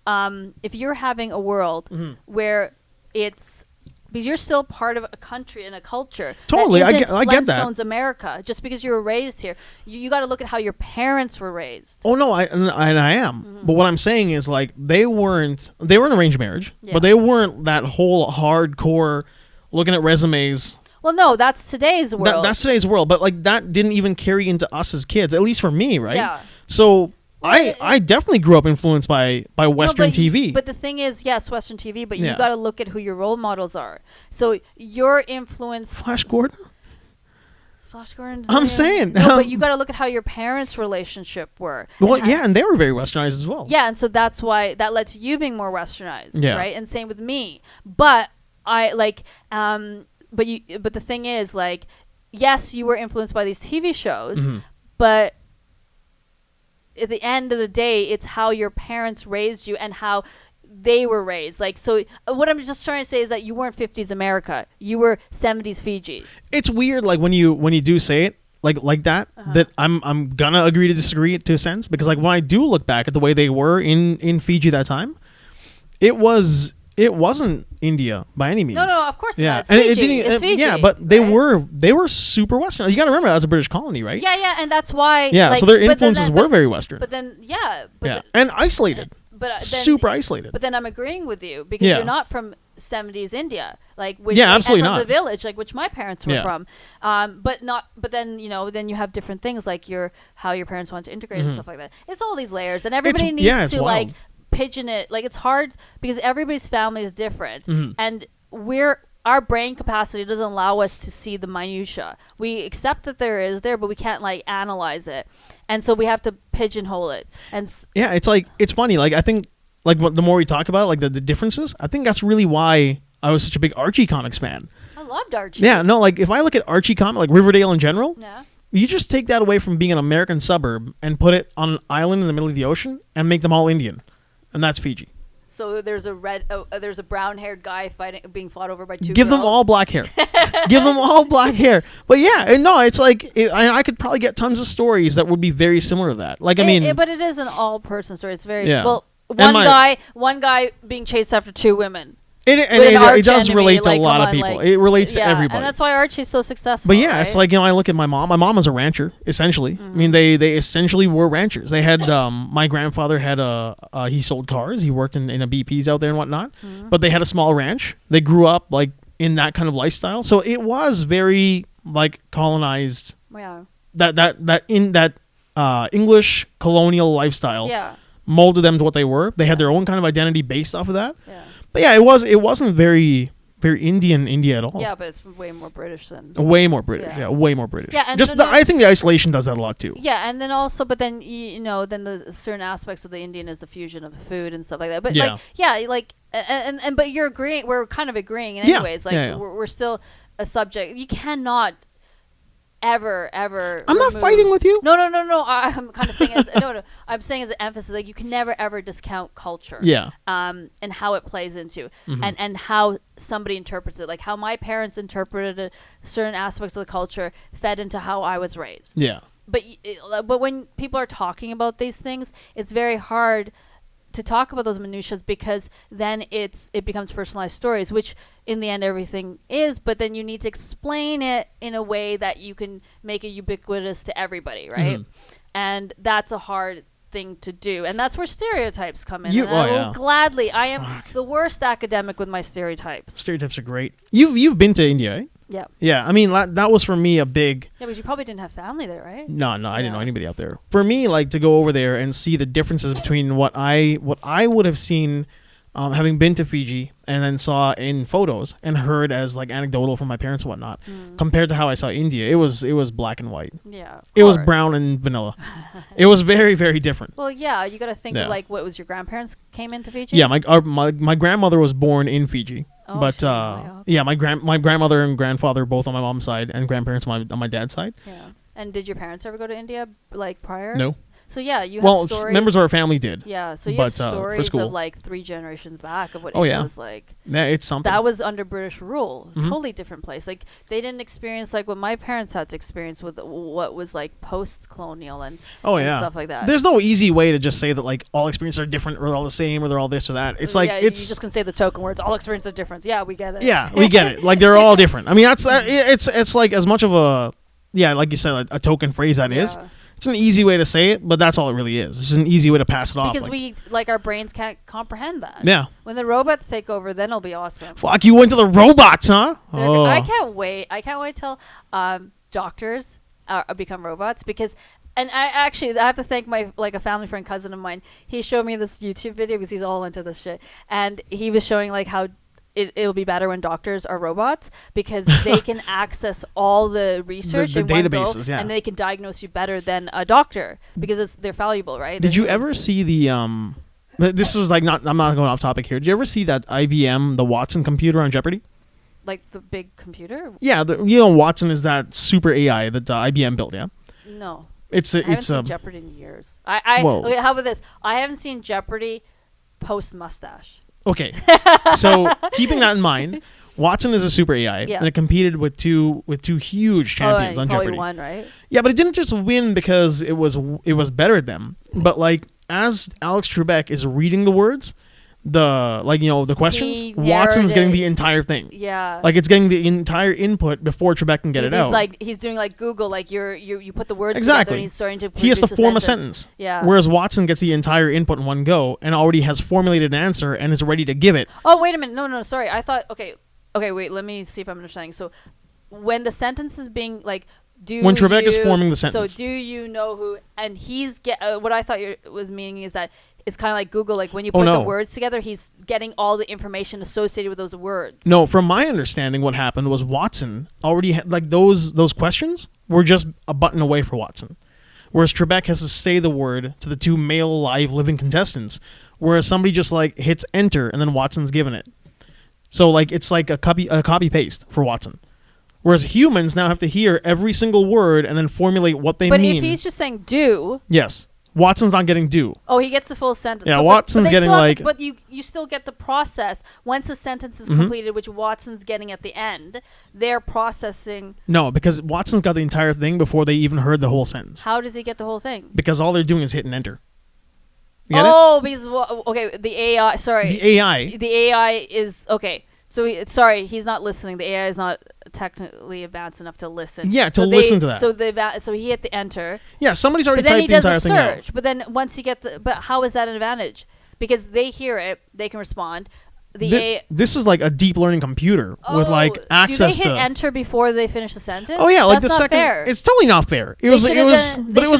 a world where it's because you're still part of a country and a culture. Totally, I get that. Flintstones America, just because you were raised here, you got to look at how your parents were raised. Oh no, I am. But what I'm saying is like they were an arranged marriage, but they weren't that whole hardcore looking at resumes. Well, no, that's today's world. That's today's world, but like that didn't even carry into us as kids, at least for me, right? Yeah. So I definitely grew up influenced by Western TV. But the thing is, yes, Western TV, but Yeah. you got to look at who your role models are. So your influence. Flash Gordon. Flash Gordon. I'm saying. No, but you got to look at how your parents' relationship were. Well, yeah, and they were very westernized as well. Yeah, and so that's why that led to you being more westernized, Yeah. right? And same with me. But I like, but the thing is, like, yes, you were influenced by these TV shows, Mm-hmm. but at the end of the day, it's how your parents raised you and how they were raised. Like, so what I'm just trying to say is that you weren't 50s America. You were 70s Fiji. It's weird, like when you do say it like that, that I'm gonna agree to disagree to a sense, because like when I do look back at the way they were in Fiji that time, it wasn't India by any means. No, of course not. It's and Fiji. it didn't. It's Fiji, yeah, but they right? were super Western. You got to remember that was a British colony, right? Yeah, and that's why. Yeah, like, so their but then influences were very Western. But then, And isolated. But then, super isolated. But then I'm agreeing with you because Yeah. you're not from 70s India, like which Yeah, and absolutely from not. the village, like which my parents were Yeah. from. But then then you have different things like how your parents want to integrate and stuff like that. It's all these layers, and everybody needs it's to wild. like pigeon it. Like it's hard because everybody's family is different, Mm-hmm. and our brain capacity doesn't allow us to see the minutia. We accept that there is there, but we can't like analyze it, and so we have to pigeonhole it. And Yeah, it's like it's funny. Like I think like the more we talk about it, like the differences, I think that's really why I was such a big Archie comics fan. I loved Archie. Yeah, no, like if I look at Archie comic, like Riverdale in general, Yeah. you just take that away from being an American suburb and put it on an island in the middle of the ocean and make them all Indian, and that's Fiji. So there's a brown-haired guy being fought over by two Give them girls. all black hair. Give them all black hair. But yeah, and no, it's like I could probably get tons of stories that would be very similar to that. Like I mean, but it is an all-person story. It's very Yeah. well. And One guy being chased after two women. it does relate to a lot of people. It relates to yeah, everybody. and that's why Archie's so successful. But yeah, right? it's like, I look at my mom. My mom was a rancher, essentially. I mean, they essentially were ranchers. They had my grandfather had he sold cars. He worked in a BP's out there and whatnot. But they had a small ranch. They grew up like in that kind of lifestyle. So it was very like colonized. Yeah. That English colonial lifestyle Yeah. molded them to what they were. They had their own kind of identity based off of that. Yeah. But yeah, it wasn't very Indian India at all. Yeah, but it's way more British than. Way more British. Yeah. Yeah, way more British. Yeah, and just then I think the isolation does that a lot too. Yeah, and then also, but then then the certain aspects of the Indian is the fusion of the food and stuff like that. But but you're agreeing. We're kind of agreeing, in anyways. Like we're still a subject. You cannot ever. I'm not fighting with you. No. I'm kind of saying no. I'm saying as an emphasis, like you can never ever discount culture. Yeah. And how it plays into, and how somebody interprets it, like how my parents interpreted certain aspects of the culture fed into how I was raised. Yeah. But when people are talking about these things, it's very hard to talk about those minutiae because then it becomes personalized stories, which in the end everything is, but then you need to explain it in a way that you can make it ubiquitous to everybody, right? And that's a hard thing to do, and that's where stereotypes come in. I am the worst academic with my stereotypes. Stereotypes are great. You've been to India, eh? Yeah. Yeah, I mean that was for me a big. Yeah, because you probably didn't have family there, right? No, I didn't know anybody out there. For me, like to go over there and see the differences between what I would have seen, having been to Fiji and then saw in photos and heard as like anecdotal from my parents and whatnot, compared to how I saw India, it was black and white. Yeah. It was brown and vanilla. It was very, very different. Well, yeah, you got to think of like what was your grandparents came into Fiji? Yeah, my grandmother was born in Fiji. Oh, but shit, my grandmother and grandfather both on my mom's side and grandparents on my dad's side. Yeah. And did your parents ever go to India like prior? No. So yeah, you have stories. Members of our family did. Yeah, so you have stories for school. of like 3 generations back of what India was like. Yeah, it's something. That was under British rule. Totally different place. Like they didn't experience like what my parents had to experience with what was like post-colonial and stuff like that. There's no easy way to just say that like all experiences are different or they're all the same or they're all this or that. It's like you just can say the token words. All experiences are different. Yeah, we get it. Yeah, we get it. Like they're all different. I mean, that's it's like as much of a like you said, a token phrase that is. It's an easy way to say it, but that's all it really is. It's just an easy way to pass it off. Because our brains can't comprehend that. Yeah. When the robots take over, then it'll be awesome. Fuck, you went to the robots, huh? I can't wait. I can't wait till doctors become robots because And I have to thank my a family friend cousin of mine. He showed me this YouTube video because he's all into this shit, and he was showing how it'll be better when doctors are robots because they can access all the research the in databases, one go, yeah. and they can diagnose you better than a doctor because they're valuable, right? Did you ever see the This is I'm not going off topic here. Did you ever see that IBM the Watson computer on Jeopardy? Like the big computer? Yeah, Watson is that super AI that IBM built. Yeah. No. I haven't seen Jeopardy in years. Whoa. Okay, how about this? I haven't seen Jeopardy post mustache. Okay, so keeping that in mind, Watson is a super AI, and it competed with two huge champions on Jeopardy. Probably won, right? Yeah, but it didn't just win because it was better at them. But as Alex Trebek is reading the words, the questions, Watson's getting the entire thing. Yeah. It's getting the entire input before Trebek can get it out. He's doing Google, you put the words exactly. together and he's starting to he has to form a sentence. sentence. Yeah. Whereas Watson gets the entire input in one go and already has formulated an answer and is ready to give it. Oh, wait a minute. No, sorry. I thought, okay, wait, let me see if I'm understanding. So when the sentence is being when Trebek is forming the sentence. So do you know who, and he's what I thought was meaning is that it's kind of like Google, when you put the words together, he's getting all the information associated with those words. No, from my understanding, what happened was Watson already had, those questions were just a button away for Watson. Whereas Trebek has to say the word to the two male live living contestants, whereas somebody just hits enter and then Watson's given it. So it's like a copy paste for Watson. Whereas humans now have to hear every single word and then formulate what they mean. But if he's just saying do. Yes. Watson's not getting do. Oh, he gets the full sentence. Yeah, Watson's getting But you still get the process. Once the sentence is completed, which Watson's getting at the end, they're processing. No, because Watson's got the entire thing before they even heard the whole sentence. How does he get the whole thing? Because all they're doing is hit and enter. You get it? Because, the AI, sorry. The AI. The AI is, okay. So, he's not listening. The AI is not technically advanced enough to listen. Yeah, listen to that. So he hit the enter. Yeah, somebody's already typed the entire thing out. But then he does a search. But then once you get but how is that an advantage? Because they hear it, they can respond. This is like a deep learning computer with access to. Do they hit enter before they finish the sentence? Oh yeah, That's the not second. Fair. It's totally not fair. It was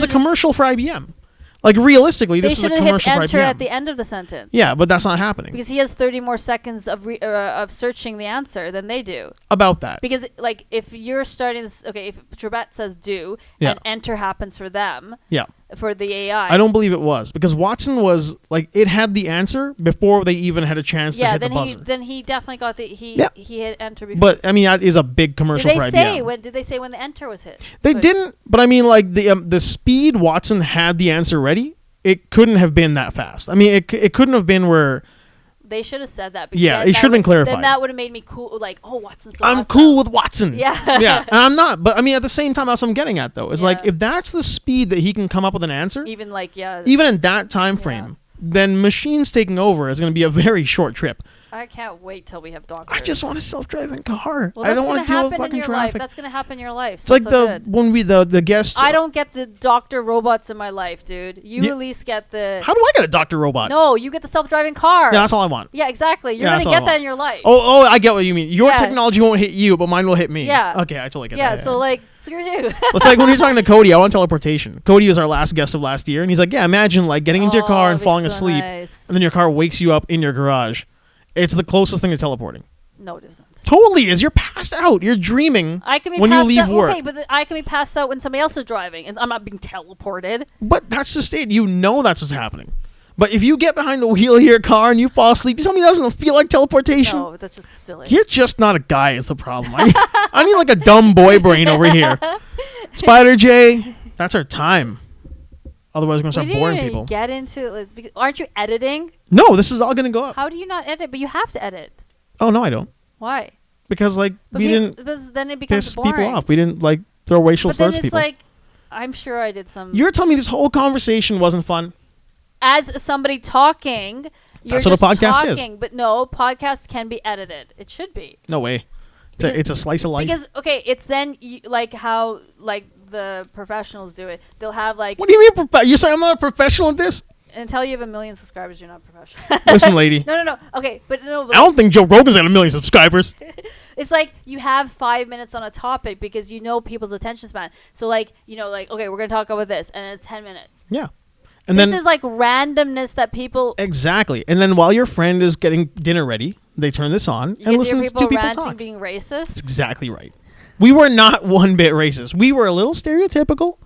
a commercial for IBM. Realistically, this is a commercial for IBM. They should hit enter at the end of the sentence. Yeah, but that's not happening. Because he has 30 more seconds of searching the answer than they do. About that. Because, if you're starting this... Okay, if Trebek says do, and enter happens for them... Yeah. For the AI. I don't believe it was. Because Watson was... it had the answer before they even had a chance to hit the buzzer. Then he definitely got the... He hit enter before. But, that is a big commercial for IBM. Did they say when the enter was hit? They didn't, but the speed Watson had the answer ready, it couldn't have been that fast. It couldn't have been where... They should have said that. Yeah, it should have been clarified. Then that would have made me cool. Watson's so I'm awesome. cool with Watson. Yeah. Yeah, and I'm not. But, at the same time, that's what I'm getting at, though. Is if that's the speed that he can come up with an answer... Even in that time frame, then machines taking over is going to be a very short trip. I can't wait till we have doctors. I just want a self-driving car. Well, I don't want to deal with fucking traffic. That's going to happen in your life. It's when the guests... I don't get the doctor robots in my life, dude. You at least get the... How do I get a doctor robot? No, you get the self-driving car. Yeah, that's all I want. Yeah, exactly. You're going to get that in your life. Oh, I get what you mean. Your technology won't hit you, but mine will hit me. Yeah. Okay, I totally get that. Yeah, so screw you. It's when you're talking to Cody, I want teleportation. Cody was our last guest of last year, and he's like, yeah, imagine getting into your car and falling asleep, and then your car wakes you up in your garage. It's the closest thing to teleporting. No, it isn't. Totally is. You're passed out. You're dreaming when you leave work. Okay, but I can be passed out when somebody else is driving, and I'm not being teleported. But that's just it. That's what's happening. But if you get behind the wheel of your car and you fall asleep, you tell me that doesn't feel like teleportation? No, that's just silly. You're just not a guy is the problem. I need a dumb boy brain over here. Spider Jai, that's our time. Otherwise, we're going to start boring people. Get into it. Aren't you editing? No, this is all going to go up. How do you not edit? But you have to edit. Oh, no, I don't. Why? Because, we didn't then it becomes piss boring. people off. We didn't, throw racial slurs at people. I'm sure I did some... You're telling me this whole conversation wasn't fun? As somebody talking, you're That's what just a podcast talking. But no, podcasts can be edited. It should be. No way. It's a slice of life. Because, it's then, how, the professionals do it. They'll have, What do you mean, you're saying I'm not a professional at this? until you have 1 million subscribers, you're not professional. Listen, lady. No. Okay, but no. But I don't think Joe Rogan's got 1 million subscribers. It's like you have 5 minutes on a topic because you know people's attention span. So like, okay, we're gonna talk about this, and it's 10 minutes. Yeah. And this then is like randomness that people. Exactly. And then while your friend is getting dinner ready, they turn this on and listen to two people ranting, talk. being racist. That's exactly right. We were not one bit racist. We were a little stereotypical.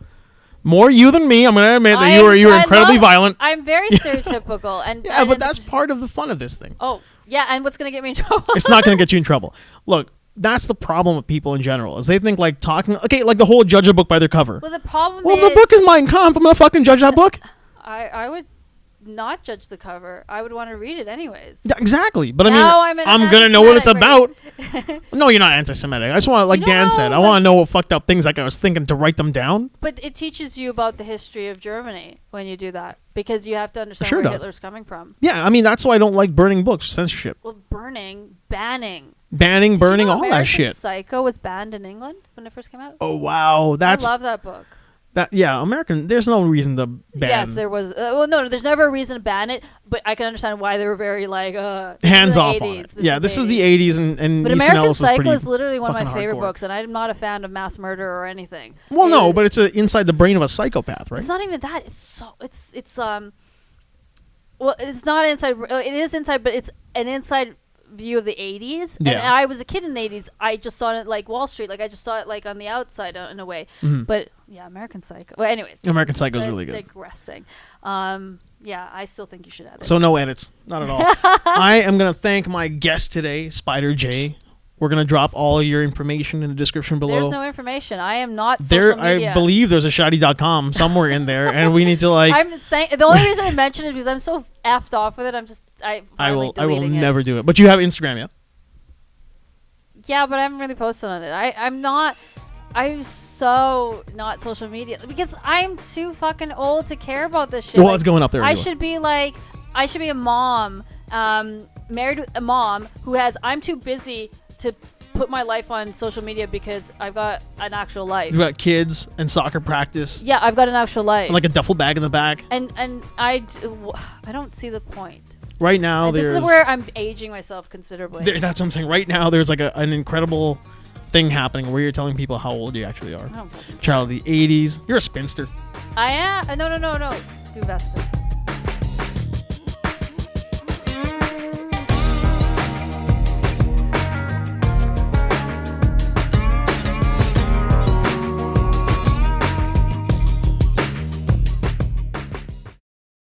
More you than me. I'm going to admit that you were incredibly violent. I'm very stereotypical. But that's part of the fun of this thing. Oh, yeah. And what's going to get me in trouble? It's not going to get you in trouble. Look, that's the problem with people in general, is they think like talking, okay, like the whole judge a book by their cover. Well, the problem is... Well, the book is Mein Kampf. I'm going to fucking judge that book. I would not judge the cover. I would want to read it anyways. Yeah, exactly. But now I'm going to know what it's about. No, you're not anti-Semitic. I just want to, like Dan said, I want to know what fucked up things like I was thinking to write them down. But it teaches you about the history of Germany when you do that, because you have to understand where Hitler's coming from. Yeah, I mean, that's why I don't like burning books, censorship. Well, banning, burning, all that shit. Psycho was banned in England when it first came out. Oh, wow. I love that book. American. There's no reason to ban. Yes, there was. No, there's never a reason to ban it. But I can understand why they were very like hands off on it. This is the 80s, and but American Psycho is literally one of my favorite books, and I'm not a fan of mass murder or anything. Well, no, but it's inside the brain of a psychopath, right? It's not even that. It's well, it's not inside. It is inside, but it's an inside view of the 80s. Yeah. And I was a kid in the 80s. I just saw it like Wall Street. Like I just saw it like on the outside in a way. Mm-hmm. But yeah, American Psycho. Well, anyways. American Psycho is really good. Digressing. Yeah, I still think you should edit. So no edits. Not at all. I am going to thank my guest today, Spider Jai. We're going to drop all your information in the description below. There's no information. I am not social media. I believe there's a shady.com somewhere in there, and we need to like... the only reason I mention it is because I'm so effed off with it. I will never do it. But you have Instagram, yeah? Yeah, but I haven't really posted on it. I'm so not social media because I'm too fucking old to care about this shit. Well, it's going up there. I should be a mom, married with a mom who has... I'm too busy to put my life on social media because I've got an actual life. You've got kids and soccer practice. Yeah, I've got an actual life. And like a duffel bag in the back. And I don't see the point. Right now, this is where I'm aging myself considerably. That's what I'm saying. Right now, there's like an incredible thing happening where you're telling people how old you actually are. Child of the 80s. You're a spinster. I am. No. Do vested.